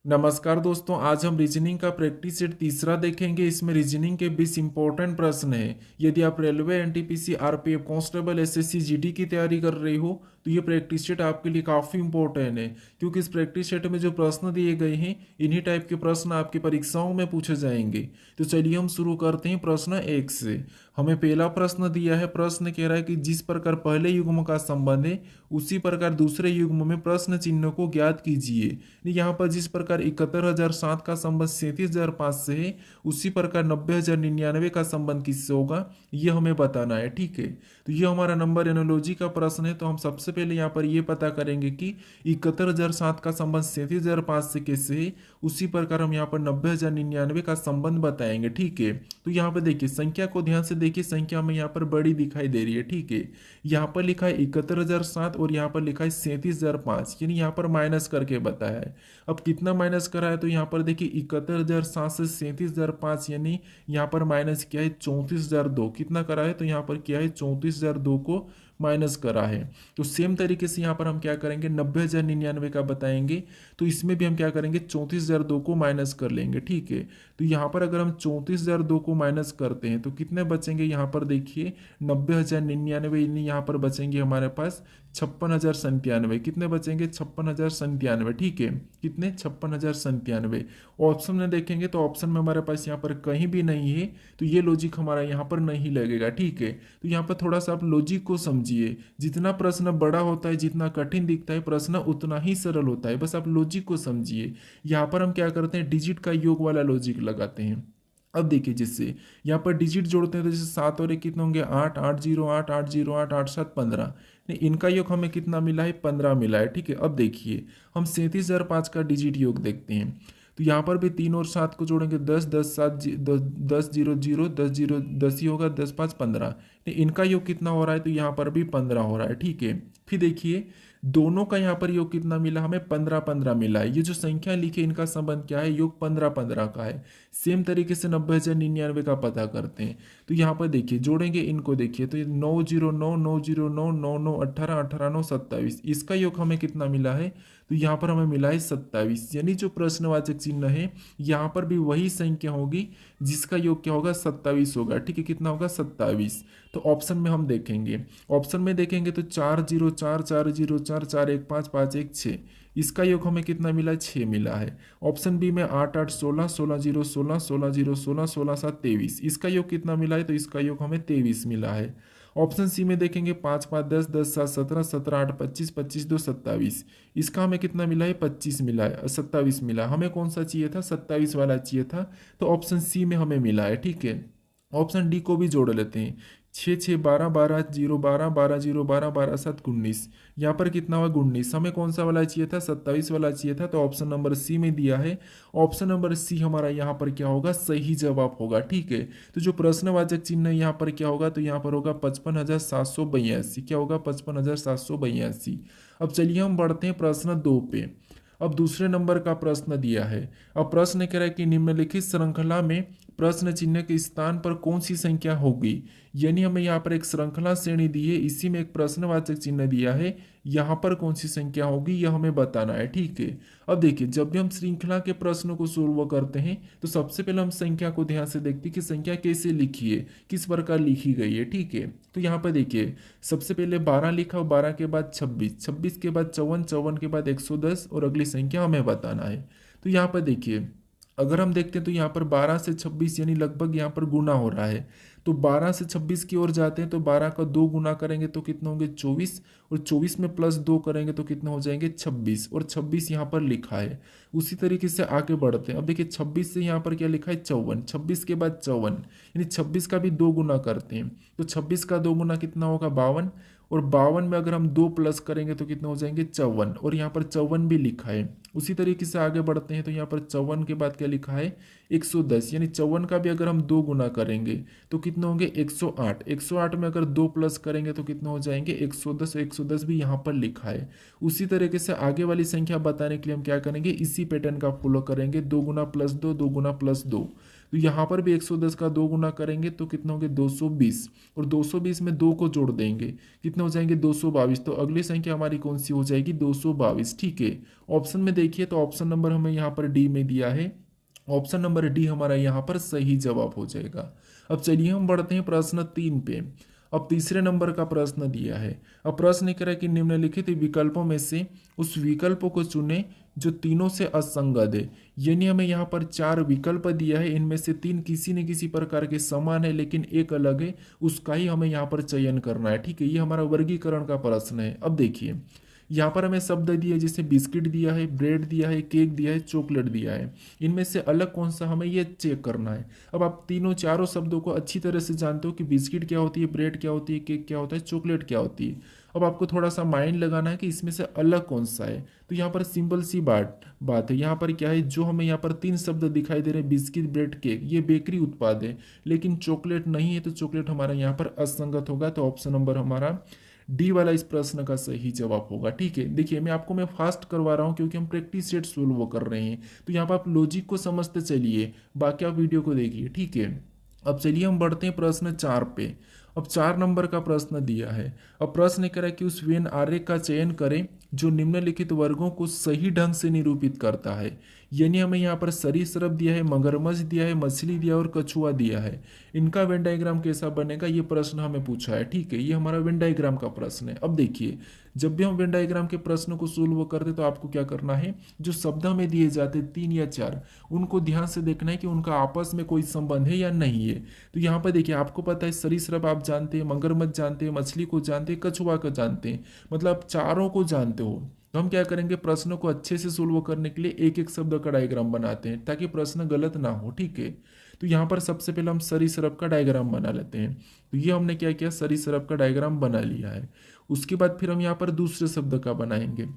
नमस्कार दोस्तों, आज हम रीजनिंग का प्रैक्टिस सेट तीसरा देखेंगे। इसमें रीजनिंग के 20 इंपॉर्टेंट प्रश्न हैं। यदि आप railway, NTPC, RPF, constable, SSC, GD की तैयारी कर रहे हो तो ये प्रैक्टिस सेट आपके लिए काफ़ी इंपॉर्टेंट है, क्योंकि इस प्रैक्टिस सेट में जो प्रश्न दिए गए हैं इन्हीं टाइप के प्रश्न आपकी परीक्षाओं में पूछे जाएंगे। तो चलिए हम शुरू करते हैं प्रश्न 1 से। हमें पहला प्रश्न दिया है। प्रश्न कह रहा है कि जिस प्रकार पहले युग्म का संबंध है उसी प्रकार दूसरे युग्म में प्रश्न चिन्ह को ज्ञात कीजिए। यहाँ पर जिस प्रकार 71,007 का संबंध 37,005 से है, उसी प्रकार 90,099 का संबंध किससे होगा ये हमें बताना है। ठीक है, तो ये हमारा नंबर एनोलॉजी का प्रश्न है। तो हम सबसे पहले यहाँ पर ये पता करेंगे कि 71,007 का संबंध 37,005 से कैसे है, उसी प्रकार हम यहाँ पर 90,099 का संबंध बताएंगे। ठीक है, तो यहाँ पर देखिए संख्या को ध्यान से देखिए, संख्या हमें यहाँ पर बड़ी दिखाई दे रही है। ठीक है, यहाँ पर लिखा है 71,007 और यहाँ पर लिखा है 37,005, यानी यहाँ पर माइनस करके बताया है। अब कितना माइनस करा है, तो यहाँ पर देखिए 71,007 से 37,005, यानी यहाँ पर माइनस किया है 34,002। कितना करा है, तो यहाँ पर किया है 34,002 को माइनस करा है। तो सेम तरीके से यहाँ पर हम क्या करेंगे, 90,099 का बताएंगे। तो इसमें भी हम क्या करेंगे, 34,002 को माइनस कर लेंगे। ठीक है, तो यहाँ पर अगर हम 34,002 को माइनस करते हैं तो कितने बचेंगे, यहाँ पर देखिए 90,099, यहाँ पर बचेंगे हमारे पास 56,097। कितने बचेंगे, 56,097। ठीक है, कितने, 56,097। ऑप्शन में देखेंगे तो ऑप्शन में हमारे पास यहाँ पर कहीं भी नहीं है, तो ये लॉजिक हमारा यहाँ पर नहीं लगेगा। ठीक है, तो यहाँ पर थोड़ा सा आप लॉजिक को समझिए। जितना प्रश्न बड़ा होता है, जितना कठिन दिखता है प्रश्न, उतना ही सरल होता है। बस आप लॉजिक को समझिए। यहाँ पर हम क्या करते हैं, डिजिट का योग वाला लॉजिक लगाते हैं। अब देखिए, जिससे यहाँ पर डिजिट जोड़ते हैं तो जैसे 7 और 1 कितने होंगे, 8, 808, 808, 87, 15। इनका योग हमें कितना मिला है, 15 मिला है। ठीक है, अब देखिए हम 37,005 का डिजिट योग देखते हैं। तो यहाँ पर भी 3 और 7 को जोड़ेंगे 10, 10, 7, 10, 0, 0, 10, 0, 10 ही होगा, 10, 5, 15। इनका योग कितना हो रहा है, तो यहाँ पर भी 15 हो रहा है। ठीक है, फिर देखिए दोनों का यहाँ पर योग कितना मिला हमें, 15, 15 मिला है। ये जो संख्या लिखी है इनका संबंध क्या है, योग 15, 15 का है। सेम तरीके से 90,099 का पता करते हैं। तो यहाँ पर देखिए जोड़ेंगे इनको, देखिए तो ये 909, 909, 99, 18, 18, 9, 27, इसका योग हमें कितना मिला है, तो यहाँ पर हमें मिला है 27। यानी जो प्रश्नवाचक चिन्ह है यहाँ पर भी वही संख्या होगी जिसका योग क्या होगा, 27 होगा। ठीक है, कितना होगा, 27। तो ऑप्शन में हम देखेंगे, ऑप्शन में देखेंगे तो 404, 404, 415, 516, इसका योग हमें कितना मिला है, 6 मिला है। ऑप्शन बी में 8, 8, 16, 16, 0, 16, 16, 0, 16, 16, 7, 23, इसका योग कितना मिला है, तो इसका योग हमें 23 मिला है। ऑप्शन सी में देखेंगे 5, 5, 10, 10, 7, 17, 17, 8, 25, 25, 2, 27, इसका हमें कितना मिला है, 25 मिला है, 27 मिला। हमें कौन सा चाहिए था, 27 वाला चाहिए था, तो ऑप्शन सी में हमें मिला है। ठीक है, ऑप्शन डी को भी जोड़ लेते हैं। 6, 6, 12, 12, 0, 12, 12, 0, 12, 12, 7, 19, यहाँ पर कितना हुआ, 19। हमें कौन सा वाला चाहिए था, 27 वाला चाहिए था, तो ऑप्शन नंबर सी में दिया है। ऑप्शन नंबर सी हमारा यहाँ पर क्या होगा, सही जवाब होगा। ठीक है, तो जो प्रश्नवाचक चिन्ह है यहाँ पर क्या होगा, तो यहाँ पर होगा 55,782। क्या होगा, 55,782। अब चलिए हम बढ़ते हैं प्रश्न 2 पे। अब दूसरे नंबर का प्रश्न दिया है। अब प्रश्न कह रहा है कि निम्नलिखित श्रृंखला में प्रश्न चिन्ह के स्थान पर कौन सी संख्या होगी। यानी हमें यहाँ पर एक श्रृंखला श्रेणी दी है, इसी में एक प्रश्नवाचक चिन्ह दिया है, यहाँ पर कौन सी संख्या होगी यह हमें बताना है। ठीक है, अब देखिए जब भी हम श्रृंखला के प्रश्नों को सोल्व करते हैं तो सबसे पहले हम संख्या को ध्यान से देखते हैं कि संख्या कैसे लिखी है, किस प्रकार लिखी गई है। ठीक है, तो यहाँ पर देखिए सबसे पहले 12 लिखा और 12 के बाद 26, 26 के बाद 54, 54 के बाद 110 और अगली संख्या हमें बताना है। तो यहाँ पर देखिए अगर हम देखते हैं तो यहाँ पर 12 से 26 यानी लगभग यहाँ पर गुना हो रहा है। तो 12 से 26 की ओर जाते हैं तो 12 का 2 गुना करेंगे तो कितने होंगे, 24, और 24 में प्लस 2 करेंगे तो कितने हो जाएंगे, 26, और 26 यहाँ पर लिखा है। उसी तरीके से आगे बढ़ते हैं। अब देखिए 26 से यहाँ पर क्या लिखा है, 54, 26 के बाद 54, यानी 26 का भी 2 गुना करते हैं तो 26 का 2 गुना कितना होगा, 52, और 52 में अगर हम 2 प्लस करेंगे तो कितने हो जाएंगे, 54, और यहाँ पर 54 भी लिखा है। उसी तरीके से आगे बढ़ते हैं तो यहाँ पर 54 के बाद क्या लिखा है, 110, यानी 54 का भी अगर हम 2 गुना करेंगे तो कितने होंगे, 108, 108 में अगर 2 प्लस करेंगे तो कितने हो जाएंगे, 110, 110 भी यहाँ पर लिखा है। उसी तरीके से आगे वाली संख्या बताने के लिए हम क्या करेंगे, इसी पैटर्न का फॉलो करेंगे, 2 गुना प्लस 2, 2 गुना प्लस 2। तो यहाँ पर भी 110 का 2 गुना करेंगे तो कितना होंगे 220, और 220 में 2 को जोड़ देंगे कितने हो जाएंगे 222। तो अगली संख्या हमारी कौन सी हो जाएगी 222। ठीक है, ऑप्शन में देखिए तो ऑप्शन नंबर हमें यहाँ पर डी में दिया है, ऑप्शन नंबर डी हमारा यहाँ पर सही जवाब हो जाएगा। अब चलिए हम बढ़ते हैं प्रश्न 3 पे। अब तीसरे नंबर का प्रश्न दिया है। अब प्रश्न कह रहा है कि निम्नलिखित विकल्पों में से उस विकल्प को चुने जो तीनों से असंगत है। यानी हमें यहाँ पर 4 विकल्प दिया है, इनमें से 3 किसी न किसी प्रकार के समान है लेकिन एक अलग है, उसका ही हमें यहाँ पर चयन करना है। ठीक है, ये हमारा वर्गीकरण का प्रश्न है। अब देखिए यहाँ पर हमें शब्द दिया है, जैसे बिस्किट दिया है, ब्रेड दिया है, केक दिया है, चॉकलेट दिया है, इनमें से अलग कौन सा हमें ये चेक करना है। अब आप तीनों चारों शब्दों को अच्छी तरह से जानते हो कि बिस्किट क्या होती है, ब्रेड क्या होती है, केक क्या होता है, चॉकलेट क्या होती है। अब आपको थोड़ा सा माइंड लगाना है कि इसमें से अलग कौन सा है। तो यहाँ पर सिंपल सी बात है, यहाँ पर क्या है, जो हमें यहाँ पर 3 शब्द दिखाई दे रहे हैं बिस्किट, ब्रेड, केक, ये बेकरी उत्पाद है, लेकिन चॉकलेट नहीं है, तो चॉकलेट हमारा यहाँ पर असंगत होगा। तो ऑप्शन नंबर हमारा डी वाला इस प्रश्न का सही जवाब होगा। ठीक है, देखिए मैं फास्ट करवा रहा हूँ क्योंकि हम प्रैक्टिस सेट सोल्व कर रहे हैं, तो यहाँ पर आप लॉजिक को समझते चलिए, बाकी आप वीडियो को देखिए। ठीक है, अब चलिए हम बढ़ते हैं प्रश्न 4 पे। अब 4 नंबर का प्रश्न दिया है। अब प्रश्न कह रहा है कि उस वेन आरेख का चयन करें जो निम्नलिखित वर्गों को सही ढंग से निरूपित करता है। यानी हमें यहाँ पर सरीसृप दिया है, मगरमच्छ दिया है, मछली दिया और कछुआ दिया है, इनका वेन डायग्राम कैसा बनेगा ये प्रश्न हमें पूछा है। ठीक है, ये हमारा वेन डायग्राम का प्रश्न है। अब देखिए जब भी हम वेन डायग्राम के प्रश्न को सोल्व करते तो आपको क्या करना है, जो शब्द हमें दिए जाते 3 या 4, उनको ध्यान से देखना है कि उनका आपस में कोई संबंध है या नहीं है। तो यहाँ पर देखिए आपको पता है सरीसृप आप जानते हैं, मगरमच्छ जानते हैं, मछली को जानते हैं, कछुआ को जानते हैं, मतलब आप चारों को जानते हो। तो हम क्या करेंगे, प्रश्नों को अच्छे से सोल्व करने के लिए एक एक शब्द का डायग्राम बनाते हैं ताकि प्रश्न गलत ना हो। ठीक है, तो यहाँ पर सबसे पहले हम सरीसृप का डायग्राम बना लेते हैं। तो ये हमने क्या किया, सरीसृप का डायग्राम बना लिया है। उसके बाद फिर हम यहाँ पर दूसरे शब्द का बनाएंगे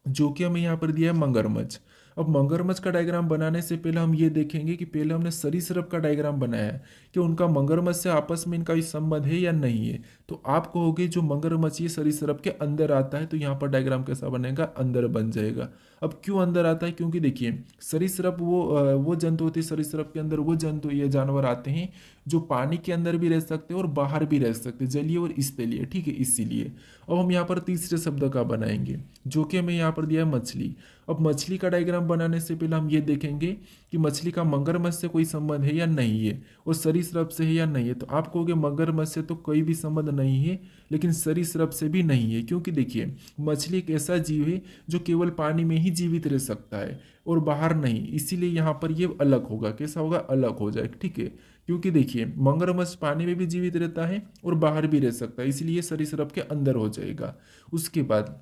जो कि हमें यहाँ पर दिया है मगरमच्छ। अब मगरमच्छ का डायग्राम बनाने से पहले हम ये देखेंगे कि पहले हमने सरीसृप का डायग्राम बनाया है कि उनका मगरमच्छ से आपस में इनका संबंध है या नहीं है। तो आप कहोगे जो मगरमच्छ ये सरीसृप के अंदर आता है, तो यहाँ पर डायग्राम कैसा बनेगा, अंदर बन जाएगा। अब क्यों अंदर आता है, क्योंकि देखिए सरीसृप वो जंतु होते हैं, सरीसृप के अंदर वो जंतु ये जानवर आते हैं जो पानी के अंदर भी रह सकते हैं और बाहर भी रह सकते हैं, जलीय और स्थलीय। ठीक है, इसीलिए अब हम यहाँ पर तीसरे शब्द का बनाएंगे जो कि हमें यहाँ पर दिया है मछली। अब मछली का डायग्राम बनाने से पहले हम ये देखेंगे कि मछली का मगरमच्छ से कोई संबंध है या नहीं है और सरीसृप से है या नहीं है। तो आप कहोगे मगरमच्छ से तो कोई भी संबंध नहीं है, लेकिन सरीसृप से भी नहीं है, क्योंकि देखिए मछली एक ऐसा जीव है जो केवल पानी में ही जीवित रह सकता है और बाहर नहीं, इसीलिए यहाँ पर ये अलग होगा। कैसा होगा, अलग हो जाएगा। ठीक है, क्योंकि देखिए मगरमच्छ पानी में भी जीवित रहता है और बाहर भी रह सकता है, इसलिए सरीसृप के अंदर हो जाएगा। उसके बाद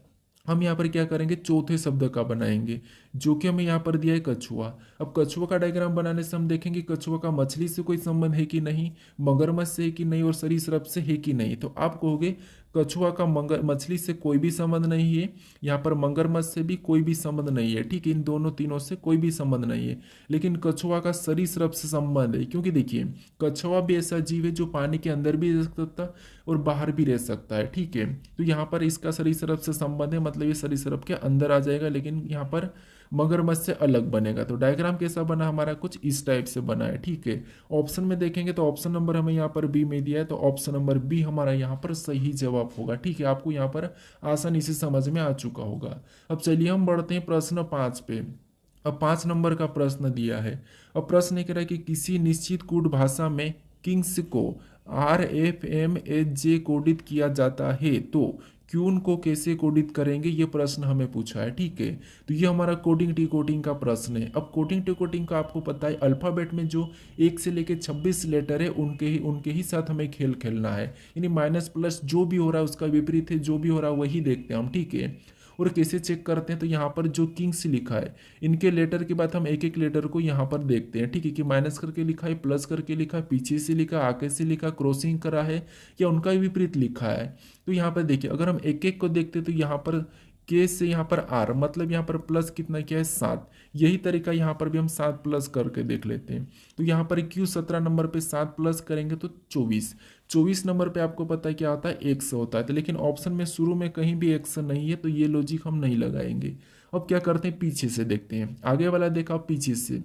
हम यहाँ पर क्या करेंगे, चौथे शब्द का बनाएंगे जो कि हमें यहाँ पर दिया है कछुआ। अब कछुआ का डायग्राम बनाने से हम देखेंगे कछुआ का मछली से कोई संबंध है कि नहीं, मगरमच्छ से है कि नहीं और सरीसृप से है कि नहीं। तो आप कहोगे कछुआ का मछली से कोई भी संबंध नहीं है, यहाँ पर मगरमच्छ से भी कोई भी संबंध नहीं है। ठीक है, इन दोनों तीनों से कोई भी संबंध नहीं है, लेकिन कछुआ का सरीसृप से संबंध है, क्योंकि देखिए कछुआ भी ऐसा जीव है जो पानी के अंदर भी रह सकता है और बाहर भी रह सकता है। ठीक है, तो यहाँ पर इसका सरीसृप से संबंध है, मतलब ये सरीसृप के अंदर आ जाएगा, लेकिन यहाँ पर मगरमच्छ से अलग बनेगा। तो डायग्राम कैसा बना हमारा, कुछ इस टाइप से बना है। ठीक है, ऑप्शन में देखेंगे तो ऑप्शन नंबर हमें यहाँ पर बी में दिया है, तो ऑप्शन नंबर बी हमारा यहाँ पर सही जवाब होगा। ठीक है, आपको यहाँ पर आसानी से समझ में आ चुका होगा। अब चलिए हम बढ़ते हैं प्रश्न 5 पे। अब 5 नंबर का प्रश्न दिया है। अब प्रश्न कह रहा है कि किसी निश्चित कूट भाषा में किंग्स को RFMHJ कोडित किया जाता है, तो क्यून को कैसे कोडित करेंगे, ये प्रश्न हमें पूछा है। ठीक है, तो ये हमारा कोडिंग टी कोडिंग का प्रश्न है। अब कोडिंग टी कोडिंग का आपको पता है अल्फाबेट में जो 1 से लेकर 26 लेटर है उनके ही साथ हमें खेल खेलना है, यानी माइनस प्लस जो भी हो रहा है उसका विपरीत है, जो भी हो रहा है वही देखते हैं हम। ठीक है, और कैसे चेक करते हैं, तो यहाँ पर जो किंग्स लिखा है इनके लेटर के बाद हम एक एक लेटर को यहाँ पर देखते हैं। ठीक है, कि माइनस करके लिखा है, प्लस करके लिखा है, पीछे से लिखा, आगे से लिखा, क्रॉसिंग करा है या उनका विपरीत लिखा है। तो यहाँ पर देखिए अगर हम एक एक को देखते तो यहाँ पर के से यहाँ पर आर, मतलब यहाँ पर प्लस कितना किया है 7। यही तरीका यहाँ पर भी हम 7 प्लस करके देख लेते हैं। तो यहाँ पर क्यू 17 नंबर पे 7 प्लस करेंगे तो 24। 24 नंबर पे आपको पता है क्या होता है, 100 होता है। तो लेकिन ऑप्शन में शुरू में कहीं भी 100 नहीं है, तो ये लॉजिक हम नहीं लगाएंगे। अब क्या करते हैं, पीछे से देखते हैं। आगे वाला देखा पीछे से,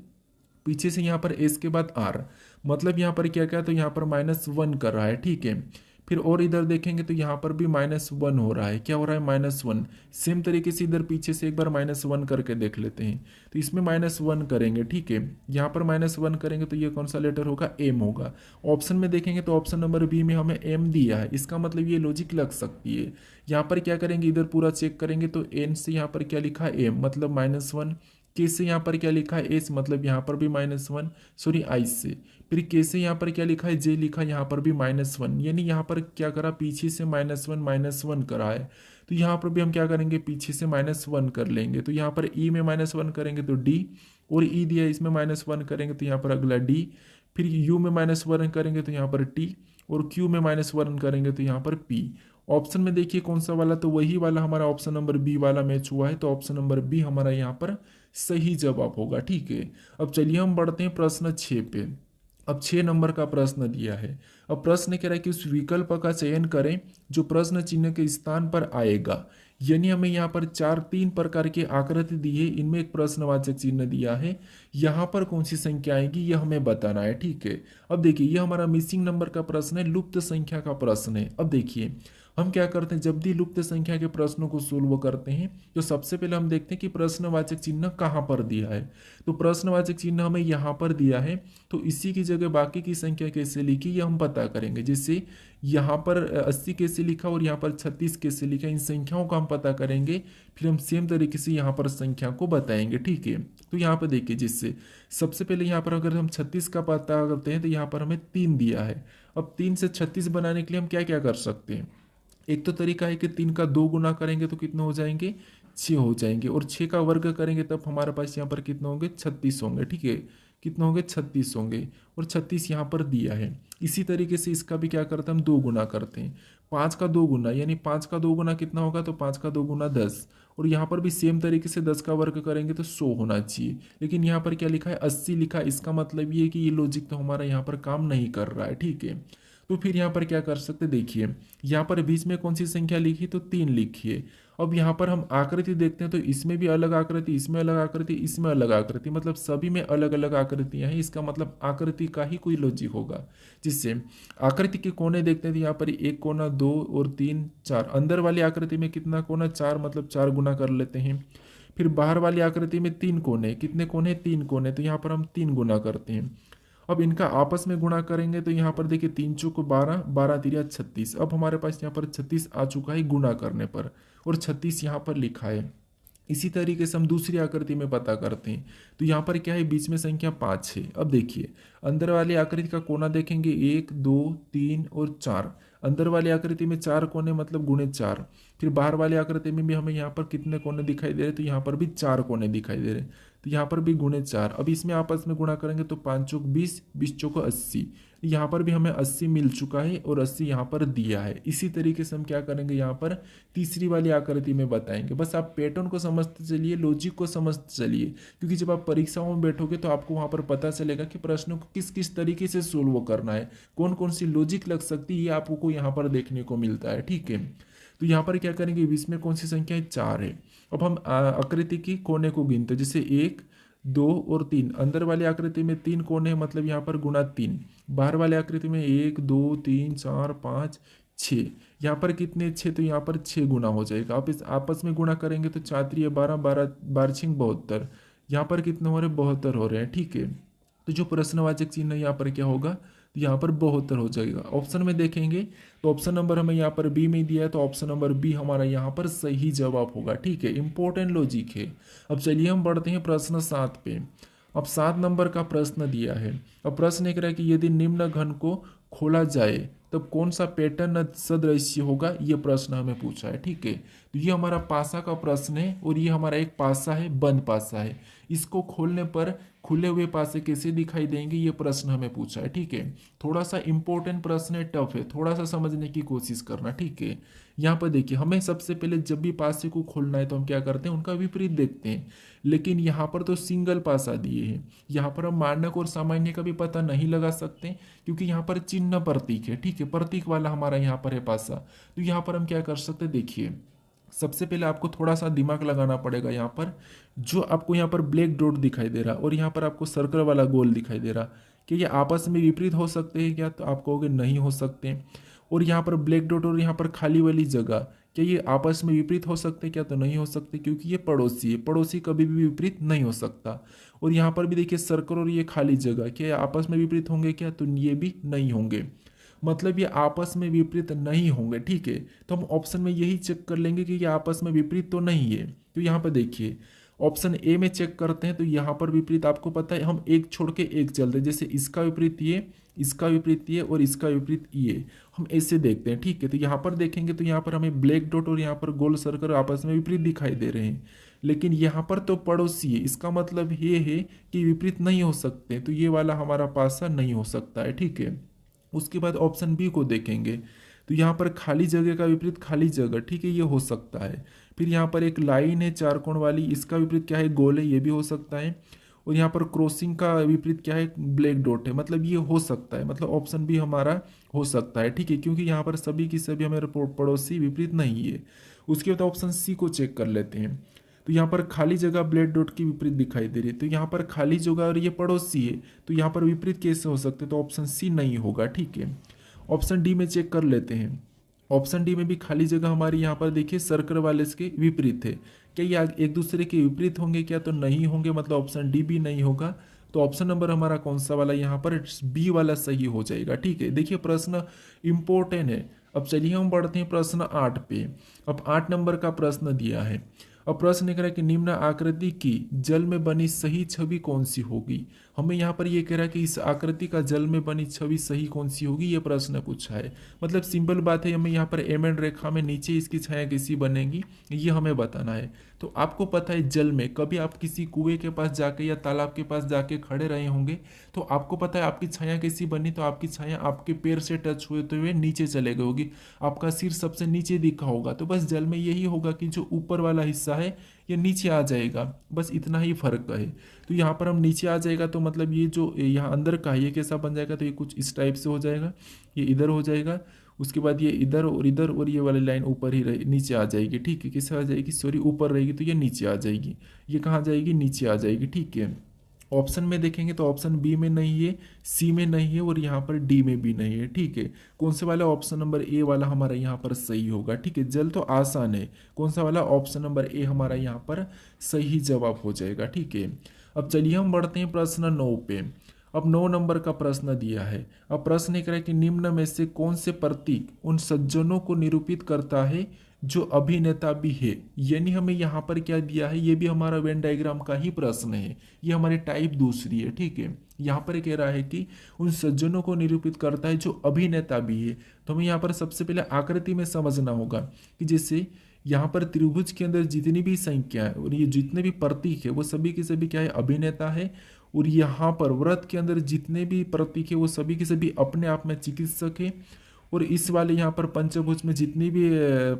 पीछे से यहाँ पर एस के बाद आर, मतलब यहाँ पर क्या क्या, तो यहाँ पर -1 कर रहा है, ठीक है। फिर और इधर देखेंगे तो यहाँ पर भी -1 हो रहा है, क्या हो रहा है, -1। सेम तरीके से इधर पीछे से एक बार -1 करके देख लेते हैं, तो इसमें -1 करेंगे, ठीक है। यहाँ पर -1 करेंगे तो ये कौन सा लेटर होगा, एम होगा। ऑप्शन में देखेंगे तो ऑप्शन नंबर बी में हमें एम दिया है, इसका मतलब ये लॉजिक लग सकती है। यहाँ पर क्या करेंगे, इधर पूरा चेक करेंगे तो एन से यहाँ पर क्या लिखा है, एम मतलब -1। के से यहाँ पर क्या लिखा है, एस मतलब यहाँ पर भी -1, सॉरी आई से। फिर के से यहाँ पर क्या लिखा है, जे लिखा, यहाँ पर भी -1, यानी यहाँ पर क्या करा, पीछे से -1 करा है। तो यहाँ पर भी हम क्या करेंगे, पीछे से -1 कर लेंगे। तो यहाँ पर ई में -1 करेंगे तो डी, और ई दिया इसमें -1 करेंगे तो यहाँ पर अगला डी। फिर यू में -1 करेंगे तो यहाँ पर टी, और क्यू में -1 करेंगे तो यहाँ पर पी। ऑप्शन में देखिए कौन सा वाला, तो वही वाला हमारा ऑप्शन नंबर बी वाला मैच हुआ है, तो ऑप्शन नंबर बी हमारा यहाँ पर सही जवाब होगा, ठीक है। अब चलिए हम बढ़ते हैं प्रश्न 6 पे। अब 6 नंबर का प्रश्न दिया है। अब प्रश्न कह रहा है कि उस विकल्प का चयन करें जो प्रश्न चिन्ह के स्थान पर आएगा, यानी हमें यहाँ पर 3 प्रकार की आकृति दी है, इनमें एक प्रश्नवाचक चिन्ह दिया है, यहाँ पर कौन सी संख्या आएगी यह हमें बताना है, ठीक है। अब देखिए ये हमारा मिसिंग नंबर का प्रश्न है, लुप्त संख्या का प्रश्न है। अब देखिए हम क्या करते हैं, जब भी लुप्त संख्या के प्रश्नों को सोल्व करते हैं तो सबसे पहले हम देखते हैं कि प्रश्नवाचक चिन्ह कहाँ पर दिया है। तो प्रश्नवाचक चिन्ह हमें यहाँ पर दिया है, तो इसी की जगह बाकी की संख्या कैसे लिखी ये हम पता करेंगे। जैसे यहाँ पर 80 कैसे लिखा और यहाँ पर 36 कैसे लिखा, इन संख्याओं का हम पता करेंगे, फिर हम सेम तरीके से यहाँ पर संख्या को बताएंगे, ठीक है। तो यहाँ पर देखिए, जिससे सबसे पहले यहाँ पर अगर हम 36 का पता करते हैं तो यहाँ पर हमें 3 दिया है। अब 3 से 36 बनाने के लिए हम क्या क्या कर सकते हैं, एक तो तरीका है कि 3 का 2 गुना करेंगे तो कितने हो जाएंगे, 6 हो जाएंगे, और 6 का वर्ग करेंगे तब हमारे पास यहाँ पर कितने होंगे, 36 होंगे, ठीक है। कितने होंगे, 36 होंगे, और 36 यहाँ पर दिया है। इसी तरीके से इसका भी क्या करते हैं, हम 2 गुना करते हैं। 5 का 2 गुना, यानी 5 का 2 गुना कितना होगा, तो 5 का 2 गुना 10, और यहाँ पर भी सेम तरीके से 10 का वर्ग करेंगे तो 100 होना चाहिए। लेकिन यहाँ पर क्या लिखा है, 80 लिखा है, इसका मतलब ये है कि ये लॉजिक तो हमारा यहाँ पर काम नहीं कर रहा है, ठीक है। तो फिर यहाँ पर क्या कर सकते, देखिए यहाँ पर बीच में कौन सी संख्या लिखी, तो 3 लिखिए। अब यहाँ पर हम आकृति देखते हैं तो इसमें भी अलग आकृति, इसमें अलग आकृति, इसमें अलग आकृति, मतलब सभी में अलग अलग आकृतियां हैं, इसका मतलब आकृति का ही कोई लॉजिक होगा। जिससे आकृति के कोने देखते हैं तो यहाँ पर 1 कोना, 2 और 3 4, अंदर वाली आकृति में कितना कोना, 4, मतलब 4 गुना कर लेते हैं। फिर बाहर वाली आकृति में 3 कोने, कितने कोने, 3 कोने, तो यहाँ पर हम 3 गुना करते हैं। अब इनका आपस में गुणा करेंगे तो यहाँ पर देखिए 3 चौक 12, 12 तिरिया 36, अब हमारे पास यहाँ पर 36 आ चुका है गुणा करने पर, और 36 यहाँ पर लिखा है। इसी तरीके से हम दूसरी आकृति में पता करते हैं, तो यहाँ पर क्या है, बीच में संख्या 5 है। अब देखिए अंदर वाली आकृति का कोना देखेंगे, 1 2 3 और 4, अंदर वाली आकृति में 4 कोने मतलब गुणे 4। फिर बाहर वाली आकृति में भी हमें यहाँ पर कितने कोने दिखाई दे रहे, तो यहाँ पर भी 4 कोने दिखाई दे रहे, तो यहाँ पर भी गुणे 4। अब इसमें आपस में गुणा करेंगे तो 5 चौक 20, 20 चौक 80, यहाँ पर भी हमें 80 मिल चुका है, और 80 यहाँ पर दिया है। इसी तरीके से हम क्या करेंगे, यहाँ पर तीसरी वाली आकृति में बताएंगे। बस आप पैटर्न को समझते चलिए, लॉजिक को समझते चलिए, क्योंकि जब आप परीक्षाओं में बैठोगे तो आपको वहाँ पर पता चलेगा कि प्रश्नों को किस किस तरीके से सोल्व करना है, कौन कौन सी लॉजिक लग सकती है, ये आपको यहाँ पर देखने को मिलता है, ठीक है। तो यहाँ पर क्या करेंगे, बीच में कौन सी संख्या है, 4 है। अब हम आकृति की कोने को गिनते, जैसे 1 2 और 3, अंदर वाली आकृति में 3 कोने हैं, मतलब यहाँ पर गुणा 3, बाहर वाली आकृति में 1 2 3 4 5 6, यहाँ पर कितने 6, तो यहाँ पर 6 गुना हो जाएगा। आप इस आपस में गुणा करेंगे तो 4 3 12, 12 12 6 72, यहाँ पर कितने हो रहे हैं, 72 हो रहे हैं, ठीक है। तो जो प्रश्नवाचक चिन्ह यहाँ पर क्या होगा, तो यहाँ पर 72 हो जाएगा। ऑप्शन में देखेंगे तो ऑप्शन नंबर हमें यहाँ पर बी में दिया है, तो ऑप्शन नंबर बी हमारा यहाँ पर सही जवाब होगा, ठीक है। इंपॉर्टेंट लॉजिक है। अब चलिए हम बढ़ते हैं प्रश्न 7 पे। अब 7 नंबर का प्रश्न दिया है। अब प्रश्न एक रहा है कि यदि निम्न घन को खोला जाए तब कौन सा पैटर्न सदृश्य होगा, ये प्रश्न हमें पूछा है, ठीक है। तो ये हमारा पासा का प्रश्न है, और ये हमारा एक पासा है, बंद पासा है। इसको खोलने पर खुले हुए पासे कैसे दिखाई देंगे, ये प्रश्न हमें पूछा है, ठीक है। थोड़ा सा इंपॉर्टेंट प्रश्न है, टफ है, थोड़ा सा समझने की कोशिश करना, ठीक है। यहाँ पर देखिए हमें सबसे पहले जब भी पासे को खोलना है तो हम क्या करते हैं, उनका विपरीत देखते हैं। लेकिन यहाँ पर तो सिंगल पासा दिए हैं, यहाँ पर हम मानक और सामान्य का भी पता नहीं लगा सकते, क्योंकि यहाँ पर चिन्ह प्रतीक है, ठीक है, प्रतीक वाला हमारा यहाँ पर है पासा। तो यहाँ पर हम क्या कर सकते हैं, देखिए सबसे पहले आपको थोड़ा सा दिमाग लगाना पड़ेगा यहाँ पर। जो आपको यहाँ पर ब्लैक डॉट दिखाई दे रहा और यहाँ पर आपको सर्कल वाला गोल दिखाई दे रहा, कि ये आपस में विपरीत हो सकते हैं क्या? तो आप कहोगे नहीं हो सकते। और यहाँ पर ब्लैक डॉट और यहाँ पर खाली वाली जगह, क्या ये आपस में विपरीत हो सकते क्या? तो नहीं हो सकते, क्योंकि ये पड़ोसी है, पड़ोसी कभी भी विपरीत नहीं हो सकता। और यहाँ पर भी देखिए सर्कल और ये खाली जगह, क्या ये आपस में विपरीत होंगे क्या? तो ये भी नहीं होंगे, मतलब ये आपस में विपरीत नहीं होंगे। ठीक है, तो हम ऑप्शन में यही चेक कर लेंगे कि ये आपस में विपरीत तो नहीं है। तो यहाँ पर देखिए ऑप्शन ए में चेक करते हैं, तो यहाँ पर विपरीत आपको पता है, हम एक छोड़ के एक चलते हैं, जैसे इसका विपरीत ये, इसका विपरीत ये और इसका विपरीत ये, हम ऐसे देखते हैं। ठीक है, तो यहाँ पर देखेंगे तो यहाँ पर हमें ब्लैक डॉट और यहाँ पर गोल सर्कल आपस में विपरीत दिखाई दे रहे हैं, लेकिन यहाँ पर तो पड़ोसी है, इसका मतलब ये है कि विपरीत नहीं हो सकते, तो ये वाला हमारा पासा नहीं हो सकता है। ठीक है, उसके बाद ऑप्शन बी को देखेंगे, तो यहाँ पर खाली जगह का विपरीत खाली जगह, ठीक है, ये हो सकता है। फिर यहाँ पर एक लाइन है चार कोण वाली, इसका विपरीत क्या है? गोल है, ये भी हो सकता है। और यहाँ पर क्रॉसिंग का विपरीत क्या है? ब्लैक डॉट है, मतलब ये हो सकता है, मतलब ऑप्शन भी हमारा हो सकता है। ठीक है, क्योंकि यहाँ पर सभी की सभी हमारे पड़ोसी विपरीत नहीं है। उसके बाद ऑप्शन सी को चेक कर लेते हैं, तो यहाँ पर खाली जगह ब्लैक डॉट की विपरीत दिखाई दे रही है, तो यहाँ पर खाली जगह और ये पड़ोसी है, तो यहाँ पर विपरीत कैसे हो सकते? तो ऑप्शन सी नहीं होगा। ठीक है, ऑप्शन डी में चेक कर लेते हैं। ऑप्शन डी में भी खाली जगह हमारी यहाँ पर देखिए सर्कल वाले के विपरीत है, क्या ये एक दूसरे के विपरीत होंगे क्या? तो नहीं होंगे, मतलब ऑप्शन डी भी नहीं होगा। तो ऑप्शन नंबर हमारा कौन सा वाला यहाँ पर? बी वाला सही हो जाएगा। ठीक है, देखिए प्रश्न इंपॉर्टेंट है। अब चलिए हम बढ़ते हैं प्रश्न 8 पे। अब 8 नंबर का प्रश्न दिया है। अब प्रश्न कह रहा है कि निम्न आकृति की जल में बनी सही छवि कौन सी होगी। हमें यहाँ पर ये कह रहा है कि इस आकृति का जल में बनी छवि सही कौन सी होगी, ये प्रश्न पूछा है। मतलब सिंपल बात है, हमें यहाँ पर एम एंड रेखा में नीचे इसकी छाया कैसी बनेगी ये हमें बताना है। तो आपको पता है जल में, कभी आप किसी कुएं के पास जाके या तालाब के पास जाके खड़े रहे होंगे, तो आपको पता है आपकी छाया कैसी बनी, तो आपकी छाया आपके पैर से टच होते हुए नीचे चले गई होगी, आपका सिर सबसे नीचे दिखा होगा। तो बस जल में यही होगा कि जो ऊपर वाला हिस्सा है ये नीचे आ जाएगा, बस इतना ही फर्क है। तो यहाँ पर हम नीचे आ जाएगा, तो मतलब ये जो यहाँ अंदर का है ये कैसा बन जाएगा? तो ये कुछ इस टाइप से हो जाएगा, ये इधर हो जाएगा, उसके बाद ये इधर और इधर, और ये वाली लाइन ऊपर ही रहे नीचे आ जाएगी। ठीक है, कैसे आ जाएगी? सॉरी, ऊपर रहेगी तो ये नीचे आ जाएगी, ये कहाँ जाएगी? नीचे आ जाएगी। ठीक है, ऑप्शन में देखेंगे तो ऑप्शन बी में नहीं है, सी में नहीं है और यहाँ पर डी में भी नहीं है। ठीक है, कौन से वाला? ऑप्शन नंबर ए वाला हमारा यहाँ पर सही होगा। ठीक है, जल तो आसान है, कौन सा वाला? ऑप्शन नंबर ए हमारा यहाँ पर सही जवाब हो जाएगा। ठीक है, अब चलिए हम बढ़ते हैं प्रश्न 9 पे। अब 9 नंबर का प्रश्न दिया है। अब प्रश्न एक है कि निम्न में से कौन से प्रतीक उन सज्जनों को निरूपित करता है जो अभिनेता भी है। यानी हमें यहाँ पर क्या दिया है, ये भी हमारा वेन डायग्राम का ही प्रश्न है, ये हमारी टाइप दूसरी है। ठीक है, यहाँ पर कह रहा है कि उन सज्जनों को निरूपित करता है जो अभिनेता भी है। तो हमें यहाँ पर सबसे पहले आकृति में समझना होगा कि जैसे यहाँ पर त्रिभुज के अंदर जितनी भी संख्या है और ये जितने भी प्रतीक है वो सभी के सभी क्या है? अभिनेता है। और यहाँ पर व्रत के अंदर जितने भी प्रतीक है वो सभी के सभी अपने आप में चिकित्सक है। और इस वाले यहाँ पर पंचभुज में जितनी भी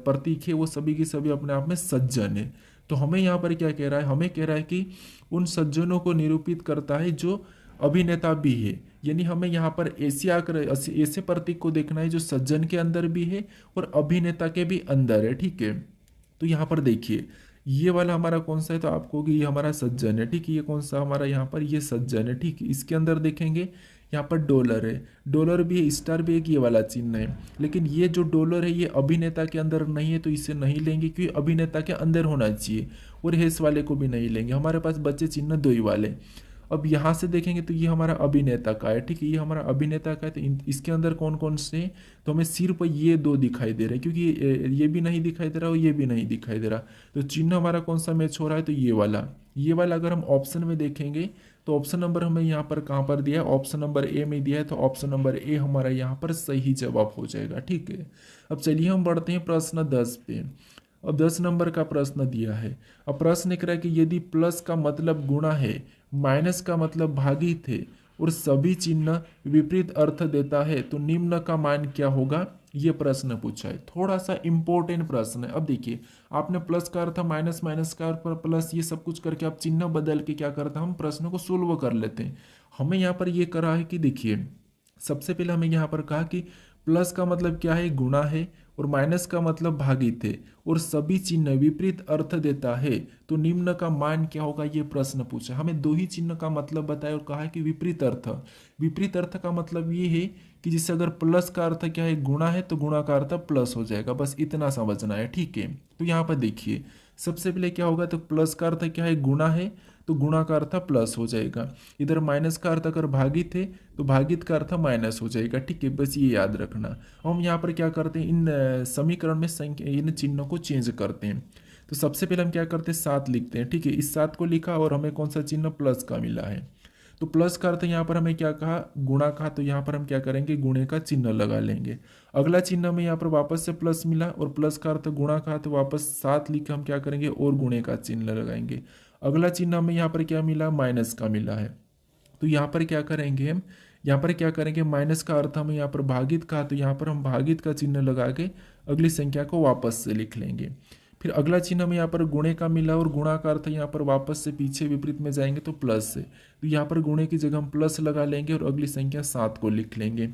प्रतीक है वो सभी के सभी अपने आप में सज्जन है। तो हमें यहाँ पर क्या कह रहा है? हमें कह रहा है कि उन सज्जनों को निरूपित करता है जो अभिनेता भी है। यानी हमें यहाँ पर ऐसे प्रतीक को देखना है जो सज्जन के अंदर भी है और अभिनेता के भी अंदर है। ठीक है, तो यहाँ पर देखिए ये वाला हमारा कौन सा है? तो आपको कि ये हमारा सज्जन है। ठीक है, ये कौन सा हमारा यहाँ पर? ये सज्जन है। ठीक है, इसके अंदर देखेंगे यहाँ पर डॉलर है, डॉलर भी है, स्टार भी एक, ये वाला चिन्ह है। लेकिन ये जो डॉलर है ये अभिनेता के अंदर नहीं है, तो इसे नहीं लेंगे क्योंकि अभिनेता के अंदर होना चाहिए। और हेस वाले को भी नहीं लेंगे, हमारे पास बच्चे चिन्ह दो ही वाले। अब यहाँ से देखेंगे तो ये हमारा अभिनेता का है। ठीक है, ये हमारा अभिनेता का है, तो इसके अंदर कौन कौन से हैं? तो हमें सिर्फ ये दो दिखाई दे रहे हैं, क्योंकि ये भी नहीं दिखाई दे रहा और ये भी नहीं दिखाई दे रहा। तो चिन्ह हमारा कौन सा मैच हो रहा है? तो ये वाला। ये वाला अगर हम ऑप्शन में देखेंगे तो ऑप्शन नंबर हमें यहाँ पर कहाँ पर दिया है? ऑप्शन नंबर ए में दिया है, तो ऑप्शन नंबर ए हमारा यहाँ पर सही जवाब हो जाएगा। ठीक है, अब चलिए हम बढ़ते हैं प्रश्न 10 पे। अब 10 नंबर का प्रश्न दिया है। अब प्रश्न कह रहा है कि यदि प्लस का मतलब गुणा है, माइनस का मतलब भागित है और सभी चिन्ह विपरीत अर्थ देता है, तो निम्न का मान क्या होगा? ये प्रश्न पूछा है, थोड़ा सा इंपॉर्टेंट प्रश्न है। अब देखिए आपने प्लस का अर्थ, माइनस, माइनस का अर्थ, प्लस, ये सब कुछ करके आप चिन्ह बदल के क्या करते हैं? हम प्रश्न को सोल्व कर लेते हैं। हमें यहाँ पर ये करा है कि देखिए सबसे पहले हमें यहाँ पर कहा कि प्लस का मतलब क्या है? गुणा है, और माइनस का मतलब भागित है और सभी चिन्ह विपरीत अर्थ देता है तो निम्न का मान क्या होगा, ये प्रश्न पूछा। हमें दो ही चिन्ह का मतलब बताया और कहा है कि विपरीत अर्थ। विपरीत अर्थ का मतलब ये है कि जैसे अगर प्लस का अर्थ क्या है, गुणा है, तो गुणा का अर्थ प्लस हो जाएगा, बस इतना समझना है, ठीक है। तो यहाँ पर देखिए सबसे पहले क्या होगा, तो प्लस का अर्थ क्या है, गुणा है, तो गुणा का अर्थ प्लस हो जाएगा। इधर माइनस का अर्थ अगर भागित है तो भागित का अर्थ माइनस हो जाएगा, ठीक है, बस ये याद रखना। हम यहाँ पर क्या करते हैं, इन समीकरण में संख्या इन चिन्हों को चेंज करते हैं। तो सबसे पहले हम क्या करते हैं, 7 लिखते हैं, ठीक है। इस 7 को लिखा और हमें कौन सा चिन्ह, प्लस का मिला है। तो प्लस का अर्थ यहाँ पर हमें क्या कहा, गुणा कहा, तो यहाँ पर हम क्या करेंगे, गुणे का चिन्ह लगा लेंगे। अगला चिन्ह में यहाँ पर वापस से प्लस मिला और प्लस का अर्थ गुणा कहा, तो वापस 7 लिख हम क्या करेंगे और गुणे का चिन्ह लगाएंगे। अगला चिन्ह में यहाँ पर क्या मिला, माइनस का मिला है, तो यहाँ पर क्या करेंगे हम, यहाँ पर क्या करेंगे, माइनस का अर्थ हमें यहाँ पर भागित कहा, तो यहाँ पर हम भागित का चिन्ह लगा के अगली संख्या को वापस से लिख लेंगे। फिर अगला चिन्ह में यहाँ पर गुणे का मिला और गुणा का अर्थ यहाँ पर वापस से पीछे विपरीत में जाएंगे तो प्लस से, तो यहाँ पर गुणे की जगह हम प्लस लगा लेंगे और अगली संख्या 7 को लिख लेंगे।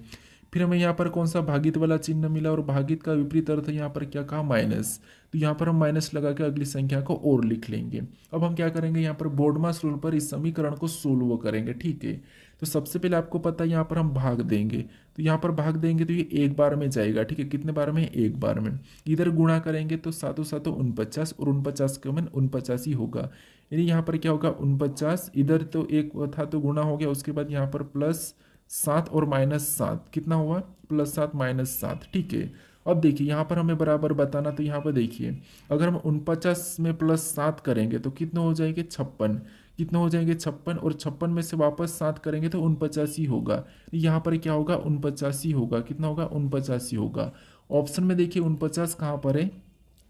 फिर हमें यहाँ पर कौन सा भागित वाला चिन्ह मिला और भागित का विपरीत अर्थ यहाँ पर क्या कहा, माइनस, तो यहाँ पर हम माइनस लगा के अगली संख्या को और लिख लेंगे। अब हम क्या करेंगे, यहाँ पर बोर्डमास रूल पर इस समीकरण को सोल्व करेंगे, ठीक है। तो सबसे पहले आपको पता है यहाँ पर हम भाग देंगे, तो यहाँ पर भाग देंगे तो ये एक बार में जाएगा, ठीक है। कितने बार में, एक बार में। इधर गुणा करेंगे तो 7 7 49 और 49 का मान 49 ही होगा, यानी यहाँ पर क्या होगा 49, इधर तो एक था तो गुणा हो गया, उसके बाद यहाँ पर प्लस 7 और माइनस 7 कितना हुआ, प्लस 7 माइनस 7, ठीक है। अब देखिए यहाँ पर हमें बराबर बताना, तो यहाँ पर देखिए अगर हम 49 में प्लस 7 करेंगे तो कितने हो जाएंगे, 56, कितने हो जाएंगे 56, और 56 में से वापस 7 करेंगे तो 49 ही होगा। यहाँ पर क्या होगा, 49 ही होगा, कितना होगा, 49 ही होगा। ऑप्शन में देखिए 49 कहाँ पर है,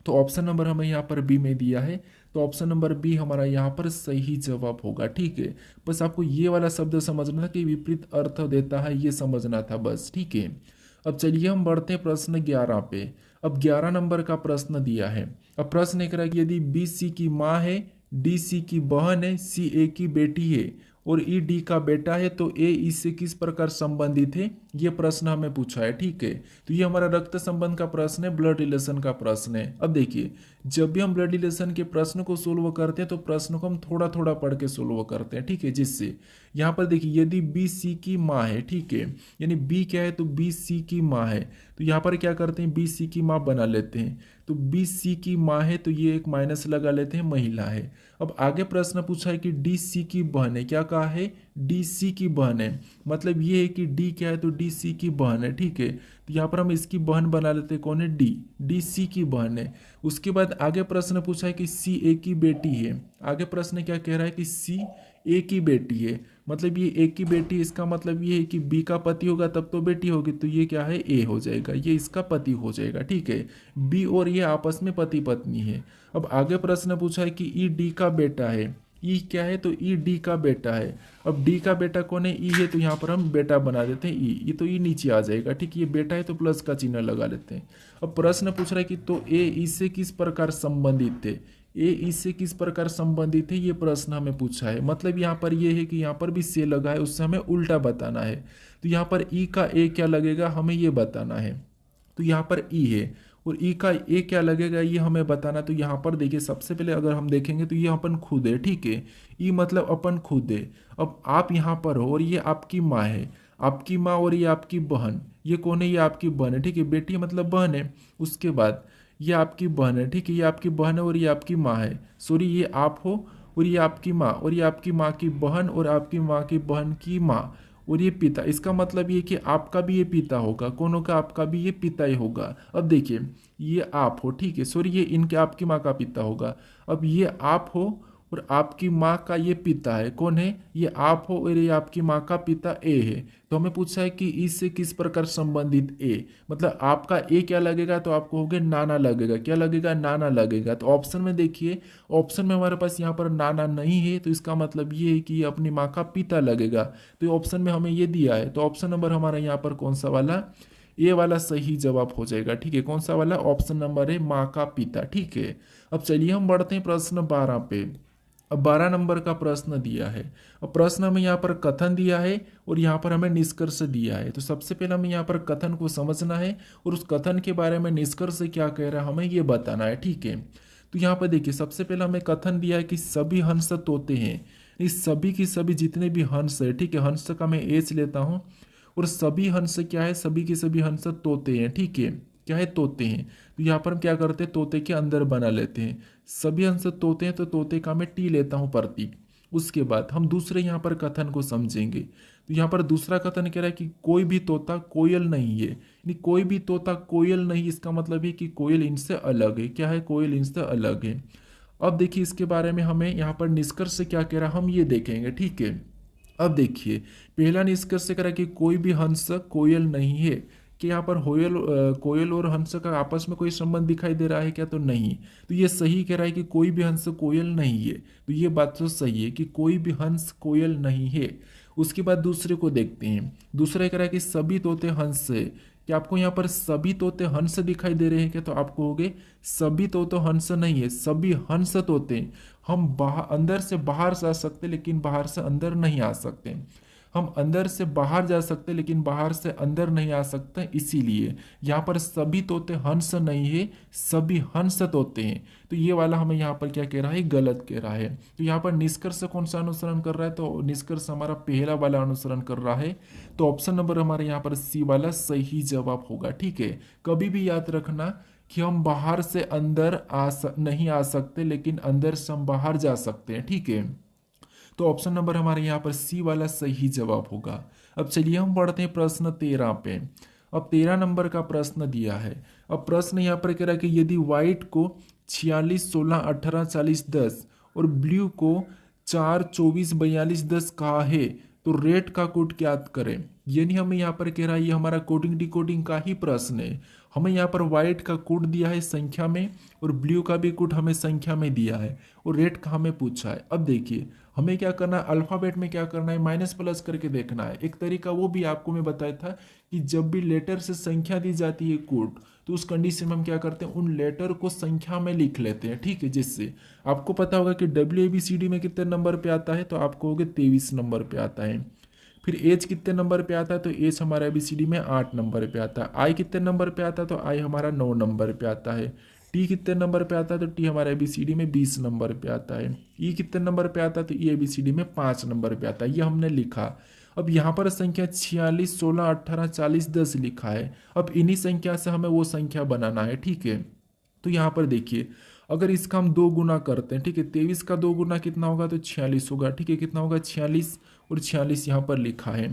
तो ऑप्शन नंबर हमें यहाँ पर बी में दिया है, तो ऑप्शन नंबर बी हमारा यहाँ पर सही जवाब होगा, ठीक है। बस आपको ये वाला शब्द समझना था कि विपरीत अर्थ देता है, ये समझना था बस, ठीक है। अब चलिए हम बढ़ते हैं प्रश्न 11 पे। अब 11 नंबर का प्रश्न दिया है। अब प्रश्न एक रहा कि यदि बी सी की माँ है, डी सी की बहन है, सी ए की बेटी है और ई डी का बेटा है, तो ए इससे किस प्रकार संबंधित है, ये प्रश्न हमें पूछा है, ठीक है। तो ये हमारा रक्त संबंध का प्रश्न है, ब्लड रिलेशन का प्रश्न है। अब देखिए जब भी हम ब्लड रिलेशन के प्रश्न को सोल्व करते हैं तो प्रश्न को हम थोड़ा थोड़ा पढ़ के सोल्व करते हैं, ठीक है। जिससे यहाँ पर देखिए यदि बी सी की माँ है, ठीक है, यानी बी क्या है, तो बी सी की माँ है, तो यहाँ पर क्या करते हैं, बी सी की माँ बना लेते हैं। तो बी सी की माँ है तो ये एक माइनस लगा लेते हैं, महिला है। अब आगे प्रश्न पूछा है कि डी सी की बहन है, क्या कहा है, डी सी की बहन है, मतलब ये है कि डी क्या है, तो डी सी की बहन है, ठीक है। तो यहाँ पर हम इसकी बहन बना लेते हैं, कौन है, डी, डी सी की बहन है। उसके बाद आगे प्रश्न पूछा है कि सी ए की बेटी है। आगे प्रश्न क्या कह रहा है कि सी ए की बेटी है, मतलब ये ए की बेटी, इसका मतलब ये है कि बी का पति होगा तब तो बेटी होगी, तो ये क्या है, ए हो जाएगा, ये इसका पति हो जाएगा, ठीक है। बी और ये आपस में पति पत्नी है। अब आगे प्रश्न पूछा है कि ई डी का बेटा है, ई क्या है, तो ई डी का बेटा है। अब डी का बेटा कौन है, ई है, तो यहाँ पर हम बेटा बना देते हैं ई, ये तो ई नीचे आ जाएगा, ठीक है। ये बेटा है तो प्लस का चिन्ह लगा लेते हैं। अब प्रश्न पूछ रहा है कि तो ए इससे किस प्रकार संबंधित थे, ए इससे किस प्रकार संबंधित है, ये प्रश्न हमें पूछा है। मतलब यहाँ पर ये है कि यहाँ पर भी से लगा है, उससे हमें उल्टा बताना है। तो यहाँ पर ई का ए क्या लगेगा, हमें ये बताना है। तो यहाँ पर ई है और ई का ए क्या लगेगा, ये हमें बताना। तो यहाँ पर देखिए सबसे पहले अगर हम देखेंगे तो ये अपन खुद है, ठीक है। ई मतलब अपन खुद है। अब आप यहाँ पर हो और ये आपकी माँ है, आपकी माँ और ये आपकी बहन, ये कौन है, ये आपकी बहन है, ठीक है। बेटी मतलब बहन है। उसके बाद ये आपकी बहन है, ठीक है, ये आपकी बहन है और ये आपकी माँ है, सॉरी ये आप हो और ये आपकी माँ और ये आपकी माँ की बहन और आपकी माँ की बहन की माँ और ये पिता। इसका मतलब ये कि आपका भी ये पिता होगा, कौन होगा, आपका भी ये पिता ही होगा। अब देखिए ये आप हो, ठीक है, सॉरी ये इनके आपकी माँ का पिता होगा। अब ये आप हो और आपकी माँ का ये पिता है, कौन है, ये आप हो और ये आपकी माँ का पिता ए है। तो हमें पूछा है कि इससे किस प्रकार संबंधित ए, मतलब आपका ए क्या लगेगा, तो आपको हो गया नाना लगेगा, क्या लगेगा, नाना लगेगा। तो ऑप्शन में देखिए, ऑप्शन में हमारे पास यहाँ पर नाना नहीं है, तो इसका मतलब ये है कि ये अपनी माँ का पिता लगेगा। तो ऑप्शन में हमें ये दिया है, तो ऑप्शन नंबर हमारा यहाँ पर कौन सा वाला, ये वाला सही जवाब हो जाएगा, ठीक है। कौन सा वाला, ऑप्शन नंबर है माँ का पिता, ठीक है। अब चलिए हम बढ़ते हैं प्रश्न 12 पे। अब 12 नंबर का प्रश्न दिया है। अब प्रश्न हमें यहाँ पर कथन दिया है और यहाँ पर हमें निष्कर्ष दिया है। तो सबसे पहले हमें यहाँ पर कथन को समझना है और उस कथन के बारे में निष्कर्ष क्या कह रहा है हमें ये बताना है, ठीक है। तो यहाँ पर देखिए सबसे पहले हमें कथन दिया है कि सभी हंस तोते हैं। इस सभी की सभी जितने भी हंस है, ठीक है, हंस का मैं एच लेता हूँ और सभी हंस क्या है, सभी के सभी हंस तोते हैं, ठीक है, क्या है, तोते हैं। तो यहाँ पर हम क्या करते हैं, तोते के अंदर बना लेते हैं। सभी हंस तोते हैं तो तोते का मैं टी लेता हूँ प्रतीक। उसके बाद हम दूसरे यहाँ पर कथन को समझेंगे। तो यहाँ पर दूसरा कथन कह रहा है कि कोई भी तोता कोयल नहीं है, यानी कोई भी तोता कोयल नहीं, इसका मतलब है कि कोयल इनसे अलग है। क्या है, कोयल इनसे अलग है। अब देखिए इसके बारे में हमें यहाँ पर निष्कर्ष क्या कह रहा है हम ये देखेंगे, ठीक है। अब देखिए पहला निष्कर्ष कह रहा है कि कोई भी हंस कोयल नहीं है। कि यहाँ पर कोयल और हंस का आपस में कोई संबंध दिखाई दे रहा है क्या, तो नहीं। तो ये सही कह रहा है कि कोई भी हंस कोयल नहीं है। तो ये बात तो सही है कि कोई भी हंस कोयल नहीं है। उसके बाद दूसरे को देखते हैं। दूसरा कह रहा है कि सभी तोते हंस है। क्या आपको यहाँ पर सभी तोते हंस दिखाई दे रहे हैं क्या, तो आप कहोगे सभी तोते हंस नहीं है, सभी हंस तोते। हम बाहर अंदर से बाहर जा सकते लेकिन बाहर से अंदर नहीं आ सकते। हम अंदर से बाहर जा सकते लेकिन बाहर से अंदर नहीं आ सकते, इसीलिए यहाँ पर सभी तोते हंस नहीं है, सभी हंस तोते हैं। तो ये वाला हमें यहाँ पर क्या कह रहा है, गलत कह रहा है। तो यहाँ पर निष्कर्ष कौन सा अनुसरण कर रहा है, तो निष्कर्ष हमारा पहला वाला अनुसरण कर रहा है। तो ऑप्शन नंबर हमारे यहाँ पर सी वाला सही जवाब होगा, ठीक है। कभी भी याद रखना कि हम बाहर से अंदर नहीं आ सकते लेकिन अंदर से हम बाहर जा सकते हैं, ठीक है। तो ऑप्शन नंबर हमारे यहाँ पर सी वाला सही जवाब होगा। अब चलिए हम बढ़ते हैं प्रश्न 13 पे। अब 13 नंबर का प्रश्न दिया है। अब प्रश्न यहाँ पर कह रहा है कि यदि व्हाइट को 46 16 18 40 10 और ब्लू को 4 24 42 10 कहा है तो रेड का कोड ज्ञात करें। यानी हमें यहाँ पर कह रहा है ये हमारा कोडिंग डिकोडिंग का ही प्रश्न है। हमें यहाँ पर व्हाइट का कोड दिया है संख्या में और ब्लू का भी कोड हमें संख्या में दिया है और रेड का हमें पूछा है। अब देखिए हमें क्या करना है, अल्फाबेट में क्या करना है, माइनस प्लस करके देखना है। एक तरीका वो भी आपको मैं बताया था कि जब भी लेटर से संख्या दी जाती है कोड, तो उस कंडीशन में हम क्या करते हैं, उन लेटर को संख्या में लिख लेते हैं, ठीक है। जिससे आपको पता होगा कि WABCD में कितने नंबर पे आता है, तो आप कहोगे 23 नंबर पे आता है। फिर एच कितने नंबर पे आता है, तो एच हमारा ABCD में 8 नंबर पे आता है। आई कितने नंबर पे आता है, तो आई हमारा 9 नंबर पे आता है। टी कितने नंबर पे आता है, तो टी हमारा ABCD में 20 नंबर पे आता है। ई कितने नंबर पे आता है, तो ई ABCD में 5 नंबर पे आता है। ये हमने लिखा। अब यहाँ पर संख्या 46 16 18 40 10 लिखा है। अब इन्हीं संख्या से हमें वो संख्या बनाना है, ठीक है। तो यहाँ पर देखिए अगर इसका हम 2 गुना करते हैं, ठीक है, 23 का 2 गुना कितना होगा, तो 46 होगा, ठीक है। कितना होगा, 46 और 46 यहाँ पर लिखा है।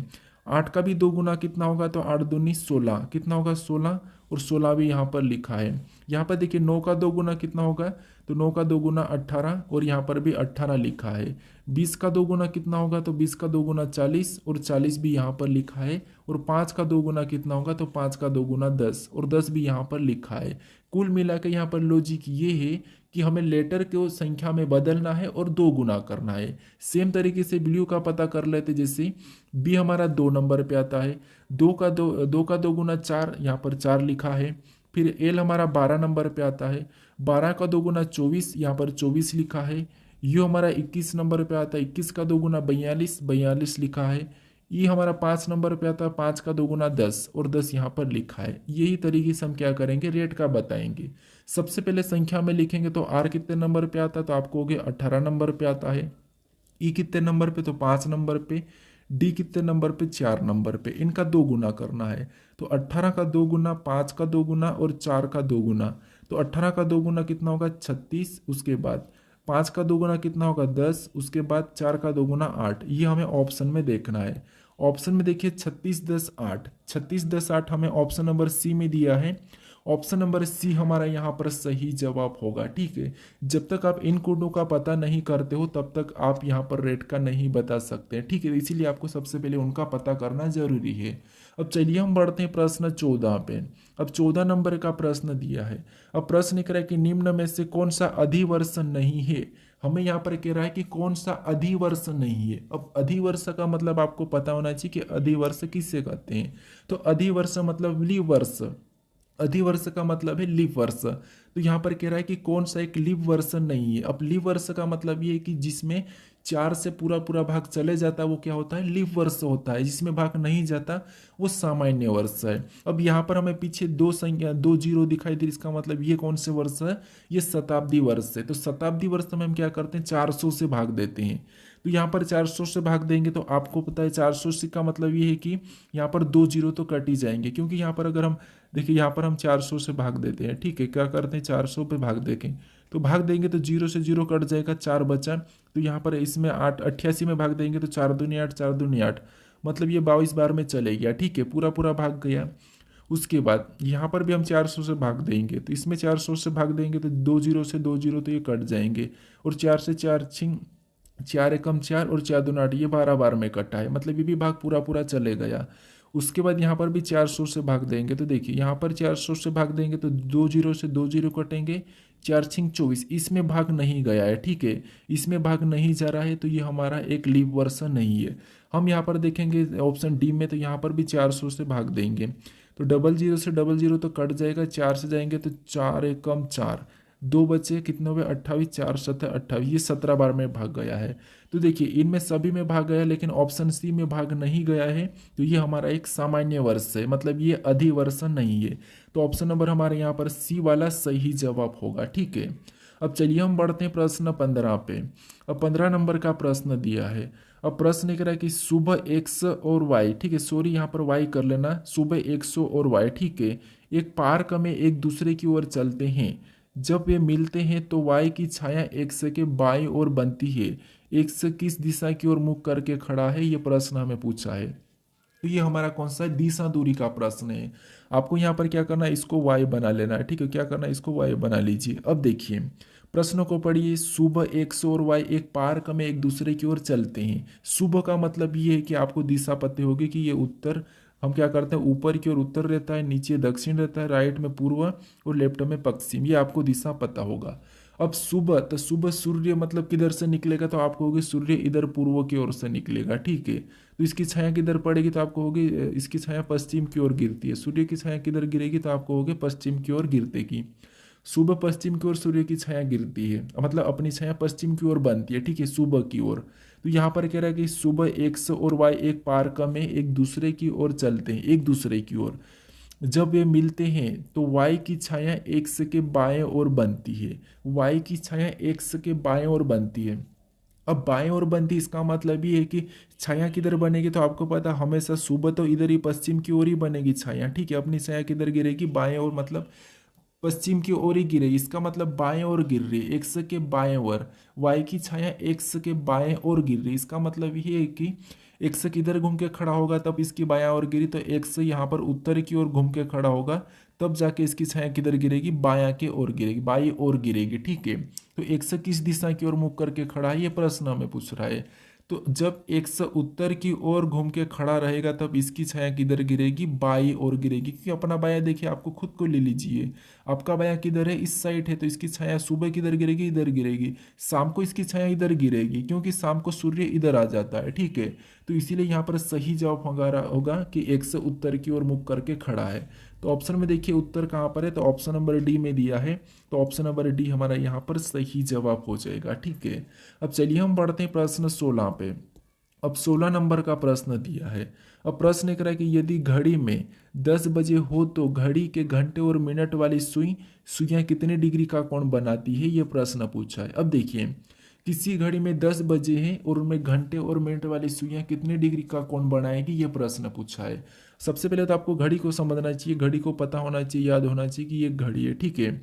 8 का भी 2 गुना कितना होगा, तो 8 दूनी 16, कितना होगा 16 और 16 भी यहाँ पर लिखा है। यहाँ पर देखिए 9 का 2 गुना कितना होगा, तो 9 का 2 गुना 18 और यहाँ पर भी 18 लिखा है। 20 का 2 गुना कितना होगा, तो 20 का 2 गुना 40 और 40 भी यहाँ पर लिखा है। और 5 का 2 गुना कितना होगा, तो 5 का 2 गुना 10 और 10 भी यहाँ पर लिखा है। कुल मिलाकर यहाँ पर लॉजिक ये है कि हमें लेटर को संख्या में बदलना है और 2 गुना करना है। सेम तरीके से ब्लू का पता कर लेते, जैसे बी हमारा 2 नंबर पे आता है। 2 का 2 गुना 4, यहाँ पर 4 लिखा है। फिर एल हमारा 12 नंबर पे आता है। 12 का 2 गुना 24, यहाँ पर 24 लिखा है। यू हमारा 21 नंबर पे आता है। 21 का 2 गुना 42, 42 लिखा है। ये हमारा 5 नंबर पे आता है। 5 का 2 गुना 10 और 10 यहाँ पर लिखा है। यही तरीके से हम क्या करेंगे, रेट का बताएंगे। सबसे पहले संख्या में लिखेंगे तो आर कितने नंबर पे आता है, तो आपको हो गया 18 नंबर पे आता है। ई कितने नंबर पे, तो 5 नंबर पे। डी कितने नंबर पे, 4 नंबर पे। इनका 2 गुना करना है। तो 18 का 2 गुना, 5 का 2 गुना और 4 का 2 गुना। तो 18 का 2 गुना कितना होगा, 36। उसके बाद 5 का 2 गुना कितना होगा, 10। उसके बाद 4 का 2 गुना 8। ये हमें ऑप्शन में देखना है। ऑप्शन में देखिए 36 10 8, 36 10 8 हमें ऑप्शन नंबर सी में दिया है। ऑप्शन नंबर सी हमारा यहाँ पर सही जवाब होगा, ठीक है। जब तक आप इन कोडों का पता नहीं करते हो तब तक आप यहाँ पर रेट का नहीं बता सकते, ठीक है। इसीलिए आपको सबसे पहले उनका पता करना जरूरी है। अब चलिए हम बढ़ते हैं प्रश्न 14 पे। अब 14 नंबर का प्रश्न दिया है। अब प्रश्न कह रहा है कि निम्न में से कौन सा अधिवर्ष नहीं है। हमें यहाँ पर कह रहा है कि कौन सा अधिवर्ष नहीं है। अब अधिवर्ष का मतलब आपको पता होना चाहिए कि अधिवर्ष किससे कहते हैं। तो अधिवर्ष मतलब वर्ष, अधिवर्ष का मतलब है लीप वर्ष। तो यहाँ पर कह रहा है कि कौन सा एक लीप वर्ष नहीं है। अब लीप वर्ष का मतलब ये है कि जिसमें 4 से पूरा पूरा भाग चले जाता है वो क्या होता है, लीप वर्ष होता है। जिसमें भाग नहीं जाता वो सामान्य वर्ष है। अब यहाँ पर हमें पीछे दो संख्या, 2 जीरो दिखाई दे, इसका मतलब ये कौन से वर्ष है, ये शताब्दी वर्ष है। तो शताब्दी वर्ष में हम क्या करते हैं, 400 से भाग देते हैं। तो यहाँ पर 400 से भाग देंगे तो आपको पता है 400 से का मतलब ये है कि यहाँ पर 2 जीरो तो कट ही जाएंगे, क्योंकि यहाँ पर अगर हम देखिए, यहाँ पर हम 400 से भाग देते हैं, ठीक है, क्या करते हैं 400 पे भाग देंगे, तो भाग देंगे तो जीरो से जीरो कट जाएगा, 4 बचा। तो यहाँ पर इसमें 88 में भाग देंगे तो 4 दूनी 8, 4 दूनी 8, मतलब ये 22 बार में चले गया, ठीक है, पूरा पूरा भाग गया। उसके बाद यहाँ पर भी हम 400 से भाग देंगे, तो इसमें 400 से भाग देंगे तो 2 जीरो से 2 जीरो तो ये कट जाएंगे, और 4 से 4 छिंग, 4 एकम 4 और 4 दूना 8, ये 12 बार में कटा है, मतलब ये भी भाग पूरा पूरा चले गया। उसके बाद यहाँ पर भी 400 से भाग देंगे, तो देखिए यहाँ पर 400 से भाग देंगे तो 2 जीरो से 2 जीरो कटेंगे, 4 छिंग 24, इसमें भाग नहीं गया है, ठीक है, इसमें भाग नहीं जा रहा है, तो ये हमारा एक लीप वर्ष नहीं है। हम यहाँ पर देखेंगे ऑप्शन डी में, तो यहाँ पर भी 400 से भाग देंगे, तो डबल जीरो से डबल जीरो तो कट जाएगा, 4 से जाएंगे तो 4 एकम 4, 2 बचे, कितने हुए 28, 4 सतह 28, ये 17 बार में भाग गया है। तो देखिए इनमें सभी में भाग गया, लेकिन ऑप्शन सी में भाग नहीं गया है, तो ये हमारा एक सामान्य वर्ष है, मतलब ये अधिवर्ष नहीं है। तो ऑप्शन नंबर हमारे यहाँ पर सी वाला सही जवाब होगा, ठीक है। अब चलिए हम बढ़ते हैं प्रश्न 15 पे। अब 15 नंबर का प्रश्न दिया है। अब प्रश्न कह रहा है कि सुबह एक्स और वाई, ठीक है, सॉरी यहाँ पर वाई कर लेना, सुबह एक्स और वाई, ठीक है, एक पार्क में एक दूसरे की ओर चलते हैं। जब वे मिलते हैं तो वाई की छाया एक्स के बाईं ओर बनती है। एक्स किस दिशा की ओर मुख करके खड़ा है, ये प्रश्न हमें पूछा है। तो ये हमारा कौन सा है, दिशा दूरी का प्रश्न है। आपको यहाँ पर क्या करना है, इसको वाई बना लेना है, ठीक है, क्या करना है, इसको वाई बना लीजिए। अब देखिए प्रश्नों को पढ़िए। सुबह एक्स और वाई एक पार्क में एक दूसरे की ओर चलते हैं। सुबह का मतलब ये है कि आपको दिशा पता होगी कि ये उत्तर, हम क्या करते हैं, ऊपर की ओर उत्तर रहता है, नीचे दक्षिण रहता है, राइट में पूर्व और लेफ्ट में पश्चिम, ये आपको दिशा पता होगा। अब सुबह, तो सुबह सूर्य मतलब किधर से निकलेगा, तो आपको होगी सूर्य इधर पूर्व की ओर से निकलेगा, ठीक है। तो इसकी छाया किधर पड़ेगी, तो आपको होगी इसकी छाया पश्चिम की ओर गिरती है। सूर्य की छाया किधर गिरेगी, तो आपको होगी पश्चिम की ओर गिरते की। सुबह पश्चिम की ओर सूर्य की छाया गिरती है, मतलब अपनी छाया पश्चिम की ओर बनती है, ठीक है, सुबह की ओर। तो यहाँ पर कह रहा है कि सुबह एक्स और वाई एक पार्क में एक दूसरे की ओर चलते हैं, एक दूसरे की ओर। जब वे मिलते हैं तो वाई की छाया एक्स के बाएं ओर बनती है। वाई की छाया एक्स के बाएं ओर बनती है। अब बाएं ओर बनती, इसका मतलब ये है कि छाया किधर बनेगी, तो आपको पता हमेशा सुबह तो इधर ही पश्चिम की ओर ही बनेगी छाया, ठीक है। अपनी छाया किधर गिरेगी, बाएं ओर, मतलब पश्चिम की ओर ही गिरेगी, इसका मतलब बाएं ओर गिर रही है, एक्स के बाएं ओर। वाई की छाया एक्स के बाएं ओर गिर रही है, इसका मतलब ये है कि एक्स किधर घूम के खड़ा होगा तब इसकी बायां ओर गिरी, तो एक्स यहाँ पर उत्तर की ओर घूम के खड़ा होगा, तब जाके इसकी छाया किधर गिरेगी, बायां के ओर गिरेगी, बाई ओर गिरेगी, ठीक है। तो एक्स किस दिशा की ओर मुख करके खड़ा है, ये प्रश्न हमें पूछ रहा है। तो जब एक्स उत्तर की ओर घूम के खड़ा रहेगा तब इसकी छाया किधर गिरेगी, बाई ओर गिरेगी, क्योंकि अपना बायां देखिए, आपको खुद को ले लीजिए, आपका बायां किधर है, इस साइड है, तो इसकी छाया सुबह किधर गिरेगी, इधर गिरेगी। शाम को इसकी छाया इधर गिरेगी, क्योंकि शाम को सूर्य इधर आ जाता है, ठीक है। तो इसीलिए यहाँ पर सही जवाब होगा कि एक्स उत्तर की ओर मुख करके खड़ा है। तो ऑप्शन में देखिए उत्तर कहाँ पर है, तो ऑप्शन नंबर डी में दिया है, तो ऑप्शन नंबर डी हमारा यहाँ पर सही जवाब हो जाएगा, ठीक है। अब चलिए हम बढ़ते हैं प्रश्न 16 पे। अब 16 नंबर का प्रश्न दिया है। अब प्रश्न कह रहा है कि यदि घड़ी में 10 बजे हो तो घड़ी के घंटे और मिनट वाली सुइयां कितने डिग्री का कोण बनाती है, ये प्रश्न पूछा है। अब देखिए किसी घड़ी में 10 बजे हैं और उनमें घंटे और मिनट वाली सुइयां कितने डिग्री का कोण बनाएगी, ये प्रश्न पूछा है। सबसे पहले तो आपको घड़ी को समझना चाहिए, घड़ी को पता होना चाहिए, याद होना चाहिए कि ये घड़ी है, ठीक है।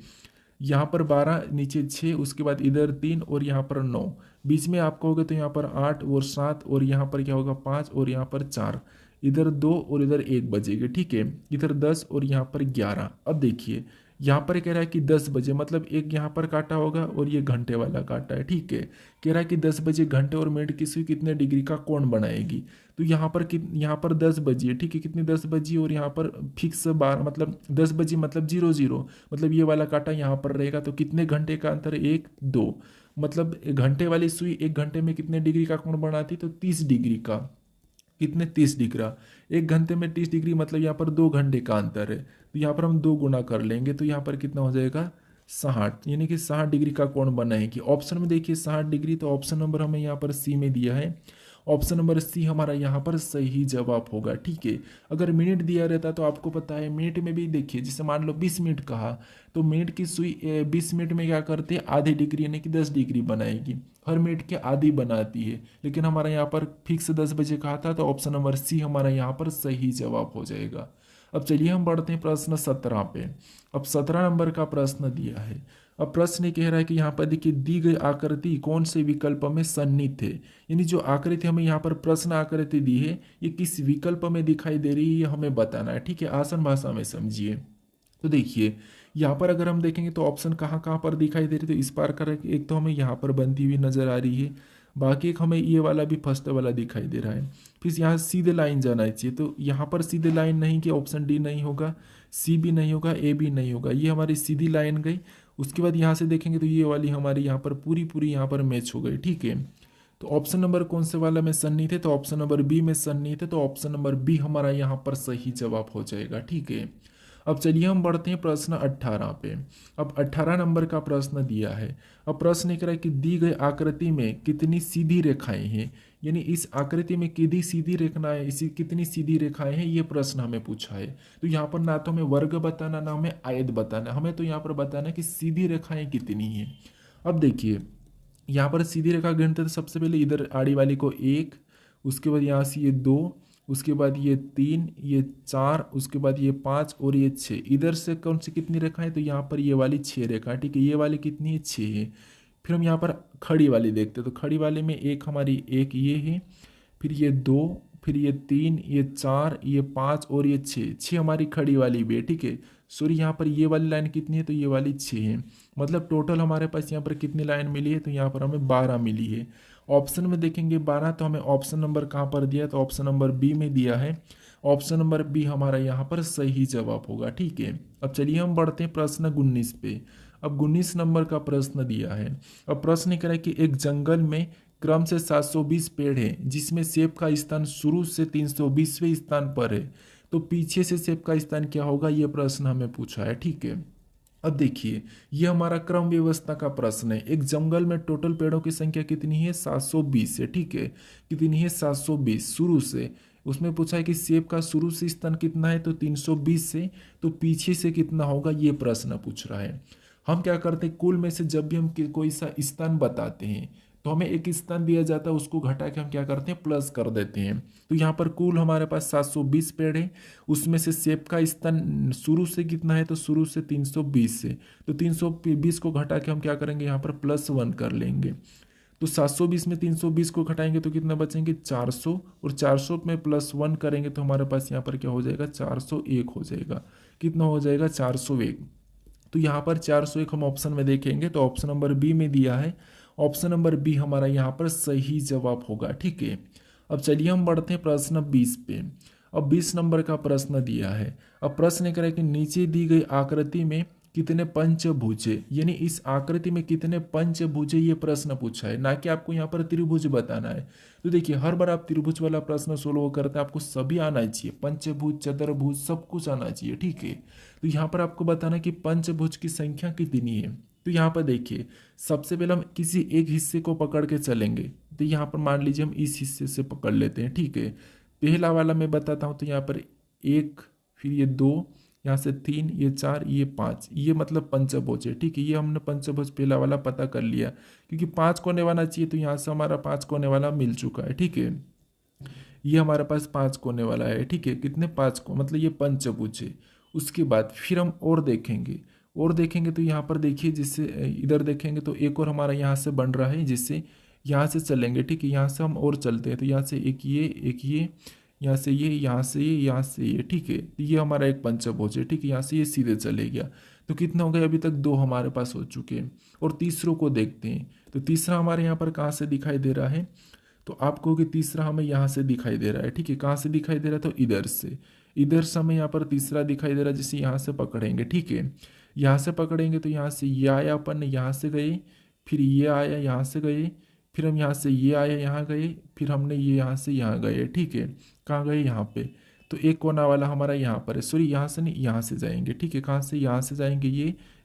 यहाँ पर 12, नीचे 6, उसके बाद इधर 3 और यहाँ पर 9, बीच में आपको होगा तो यहाँ पर 8 और 7 और यहाँ पर क्या होगा 5 और यहाँ पर 4, इधर 2 और इधर 1 बजेगा, ठीक है। इधर 10 और यहाँ पर 11। अब देखिए यहाँ पर कह रहा है कि 10 बजे, मतलब एक यहाँ पर काटा होगा और ये घंटे वाला काटा है, ठीक है। कह रहा है कि 10 बजे घंटे और मिनट की सुई कितने डिग्री का कोण बनाएगी। तो यहाँ पर 10 बजी है, ठीक है, कितनी 10 बजी, और यहाँ पर फिक्स 12, मतलब 10 बजी मतलब 00, मतलब ये वाला काटा यहाँ पर रहेगा, तो कितने घंटे का अंतर है, 1 2, मतलब घंटे वाली सुई एक घंटे में कितने डिग्री का कोण बनाती, तो 30 डिग्री का। कितने 30 डिग्री। 1 घंटे में 30 डिग्री मतलब यहाँ पर 2 घंटे का अंतर है, तो यहाँ पर हम 2 गुना कर लेंगे तो यहाँ पर कितना हो जाएगा 60, यानी कि 60 डिग्री का कोण बनाएंगे। ऑप्शन में देखिए 60 डिग्री, तो ऑप्शन नंबर हमें यहाँ पर सी में दिया है। ऑप्शन नंबर सी हमारा यहाँ पर सही जवाब होगा। ठीक है, अगर मिनट दिया रहता तो आपको पता है मिनट में भी देखिए, जैसे मान लो 20 मिनट कहा तो मिनट की सुई 20 मिनट में क्या करते हैं, आधी डिग्री यानी कि 10 डिग्री बनाएगी, हर मिनट के आधी बनाती है। लेकिन हमारा यहाँ पर फिक्स 10 बजे कहा था, तो ऑप्शन नंबर सी हमारा यहाँ पर सही जवाब हो जाएगा। अब चलिए हम बढ़ते हैं प्रश्न 17 पे। अब 17 नंबर का प्रश्न दिया है। अब प्रश्न ये कह रहा है कि यहाँ पर देखिए दी गई आकृति कौन से विकल्प में सन्निहित है, यानी जो आकृति हमें यहाँ पर प्रश्न आकृति दी है ये किस विकल्प में दिखाई दे रही है ये हमें बताना है। ठीक है, आसान भाषा में समझिए। तो देखिए यहाँ पर अगर हम देखेंगे तो ऑप्शन कहाँ कहाँ पर दिखाई दे रही है, तो इस बार कर एक तो हमें यहाँ पर बनती हुई नजर आ रही है, बाकी एक हमें ये वाला भी फर्स्ट वाला दिखाई दे रहा है। फिर यहाँ सीधे लाइन जाना चाहिए, तो यहाँ पर सीधे लाइन नहीं कि ऑप्शन डी नहीं होगा, सी भी नहीं होगा, ए भी नहीं होगा, ये हमारी सीधी लाइन गई। उसके बाद यहाँ से देखेंगे तो ये वाली हमारी यहाँ पर पूरी पूरी यहाँ पर मैच हो गई। ठीक है, तो ऑप्शन नंबर कौन से वाला में सन्निहित है, तो ऑप्शन नंबर बी में सन्निहित है, तो ऑप्शन नंबर बी हमारा यहाँ पर सही जवाब हो जाएगा। ठीक है, अब चलिए हम बढ़ते हैं प्रश्न 18 पे। अब 18 नंबर का प्रश्न दिया है। अब प्रश्न ये कह रहा है कि दी गई आकृति में कितनी सीधी रेखाएं हैं, यानी इस आकृति में कितनी सीधी रेखाएं, इसी कितनी सीधी रेखाएं हैं, ये प्रश्न हमें पूछा है। तो यहाँ पर ना तो हमें वर्ग बताना ना हमें आयत बताना, हमें तो यहाँ पर बताना है कि सीधी रेखाएं कितनी हैं। अब देखिए यहाँ पर सीधी रेखा गिनते तो सबसे पहले इधर आड़ी वाली को 1, उसके बाद यहाँ से ये 2, उसके बाद ये 3, ये 4, उसके बाद ये 5 और ये 6। इधर से कौन सी कितनी रेखा है, तो यहाँ पर ये वाली 6 रेखा। ठीक है, ये वाली कितनी है, 6 है। फिर हम यहाँ पर खड़ी वाली देखते हैं, तो खड़ी वाले में एक हमारी एक ये है, फिर ये 2, फिर ये 3, ये 4, ये 5 और ये 6। 6 हमारी खड़ी वाली भी है। ठीक है, सॉरी यहाँ पर ये वाली लाइन कितनी है, तो ये वाली 6 है। मतलब टोटल हमारे पास यहाँ पर कितनी लाइन मिली है, तो यहाँ पर हमें 12 मिली है। ऑप्शन में देखेंगे 12, तो हमें ऑप्शन नंबर कहाँ पर दिया, तो ऑप्शन नंबर बी में दिया है। ऑप्शन नंबर बी हमारा यहाँ पर सही जवाब होगा। ठीक है, अब चलिए हम बढ़ते हैं प्रश्न 19 पे। अब 19 नंबर का प्रश्न दिया है। अब प्रश्न ये कह रहा है कि एक जंगल में क्रम से 720 पेड़ हैं, जिसमें सेब का स्थान शुरू से 320वें स्थान पर है, तो पीछे से सेब का स्थान क्या होगा, ये प्रश्न हमें पूछा है। ठीक है, अब देखिए ये हमारा क्रम व्यवस्था का प्रश्न है। एक जंगल में टोटल पेड़ों की संख्या कितनी है, 720 है। ठीक है, कितनी है, 720 शुरू से। उसमें पूछा है कि सेब का शुरू से स्थान कितना है, तो 320 से, तो पीछे से कितना होगा, ये प्रश्न पूछ रहा है। हम क्या करते हैं, कुल में से जब भी हम कोई सा स्थान बताते हैं तो हमें एक स्थान दिया जाता है, उसको घटा के हम क्या करते हैं, प्लस कर देते हैं। तो यहाँ पर कुल हमारे पास 720 पेड़ है, उसमें से सेब का स्थान शुरू से कितना है, तो शुरू से 320 से, तो 320 को घटा के हम क्या करेंगे, यहाँ पर +1 कर लेंगे। तो 720 में 320 को घटाएंगे तो कितना बचेंगे, 400, और 400 में +1 करेंगे तो हमारे पास यहाँ पर क्या हो जाएगा, 401 हो जाएगा। कितना हो जाएगा, 401। तो यहाँ पर 401 हम ऑप्शन में देखेंगे तो ऑप्शन नंबर बी में दिया है। ऑप्शन नंबर बी हमारा यहाँ पर सही जवाब होगा। ठीक है, अब चलिए हम बढ़ते हैं प्रश्न 20 पे। अब 20 नंबर का प्रश्न दिया है। अब प्रश्न करें कि नीचे दी गई आकृति में कितने पंचभुजे, यानी इस आकृति में कितने पंचभुजे, ये प्रश्न पूछा है, ना कि आपको यहाँ पर त्रिभुज बताना है। तो देखिए हर बार आप त्रिभुज वाला प्रश्न सोल्व करते हैं आपको सभी आना चाहिए, पंचभुज चतुर्भुज सब कुछ आना चाहिए। ठीक है, तो यहाँ पर आपको बताना कि पंचभुज की संख्या कितनी है। तो यहाँ पर देखिए सबसे पहले हम किसी एक हिस्से को पकड़ के चलेंगे, तो यहाँ पर मान लीजिए हम इस हिस्से से पकड़ लेते हैं। ठीक है, पहला वाला मैं बताता हूँ, तो यहाँ पर 1, फिर ये 2, यहाँ से 3, ये 4, ये 5, ये मतलब पंचभुज है। ठीक है, ये हमने पंचभुज पहला वाला पता कर लिया, क्योंकि 5 कोने वाला चाहिए, तो यहाँ से हमारा 5 कोने वाला मिल चुका है। ठीक है, ये हमारे पास 5 कोने वाला है। ठीक है, कितने, 5 को, मतलब ये पंचभुज है। उसके बाद फिर हम और देखेंगे, और देखेंगे तो यहाँ पर देखिए जिससे इधर देखेंगे तो एक और हमारा यहाँ से बन रहा है, जिससे यहाँ से चलेंगे। ठीक है, यहाँ से हम और चलते हैं, तो यहाँ से एक ये, यहाँ से ये, यहाँ से ये, यहाँ से ये। ठीक है, तो ये हमारा एक पंचभुज है। ठीक है, यहाँ से ये सीधे चले गया, तो कितना हो गया, अभी तक 2 हमारे पास हो चुके हैं। और तीसरों को देखते हैं, तो तीसरा हमारे यहाँ पर कहाँ से दिखाई दे रहा है, तो आप कहोगे तीसरा हमें यहाँ से दिखाई दे रहा है। ठीक है, कहाँ से दिखाई दे रहा है, तो इधर से, इधर से हमें यहाँ पर तीसरा दिखाई दे रहा है, जिसे यहाँ से पकड़ेंगे। ठीक है, यहाँ से पकड़ेंगे तो यहाँ से ये आया, अपन यहाँ से गए, फिर ये आया, यहाँ से गए, फिर हम यहाँ से ये आए, यहाँ गए, फिर हमने ये यहाँ से यहाँ गए, ठीक है। कहाँ गए? यहाँ पे। तो एक कोना वाला हमारा यहाँ पर है, सॉरी यहाँ से नहीं, यहाँ से जाएंगे, ठीक है। कहाँ से? यहाँ से जाएंगे,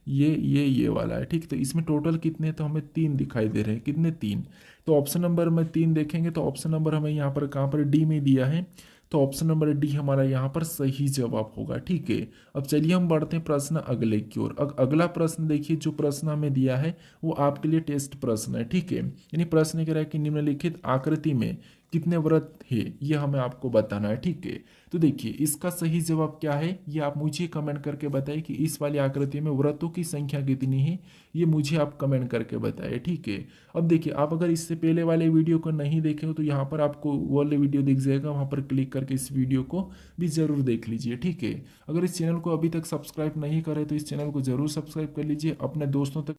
ये वाला है, ठीक। तो इसमें टोटल कितने? तो हमें 3 दिखाई दे रहे हैं। कितने? 3। तो ऑप्शन नंबर में 3 देखेंगे तो ऑप्शन नंबर हमें यहाँ पर कहाँ पर? डी में दिया है। तो ऑप्शन नंबर डी हमारा यहाँ पर सही जवाब होगा, ठीक है। अब चलिए हम बढ़ते हैं प्रश्न अगले की ओर। अगला प्रश्न देखिए, जो प्रश्न हमें दिया है वो आपके लिए टेस्ट प्रश्न है, ठीक है। यानी प्रश्न कह रहा है कि निम्नलिखित आकृति में कितने व्रत है, ये हमें आपको बताना है, ठीक है। तो देखिए इसका सही जवाब क्या है, ये आप मुझे कमेंट करके बताइए कि इस वाली आकृति में व्रतों की संख्या कितनी है, ये मुझे आप कमेंट करके बताइए, ठीक है। अब देखिए आप अगर इससे पहले वाले वीडियो को नहीं देखे हो तो यहाँ पर आपको वो वाले वीडियो दिख जाएगा, वहाँ पर क्लिक करके इस वीडियो को भी ज़रूर देख लीजिए, ठीक है। अगर इस चैनल को अभी तक सब्सक्राइब नहीं करे तो इस चैनल को ज़रूर सब्सक्राइब कर लीजिए, अपने दोस्तों तक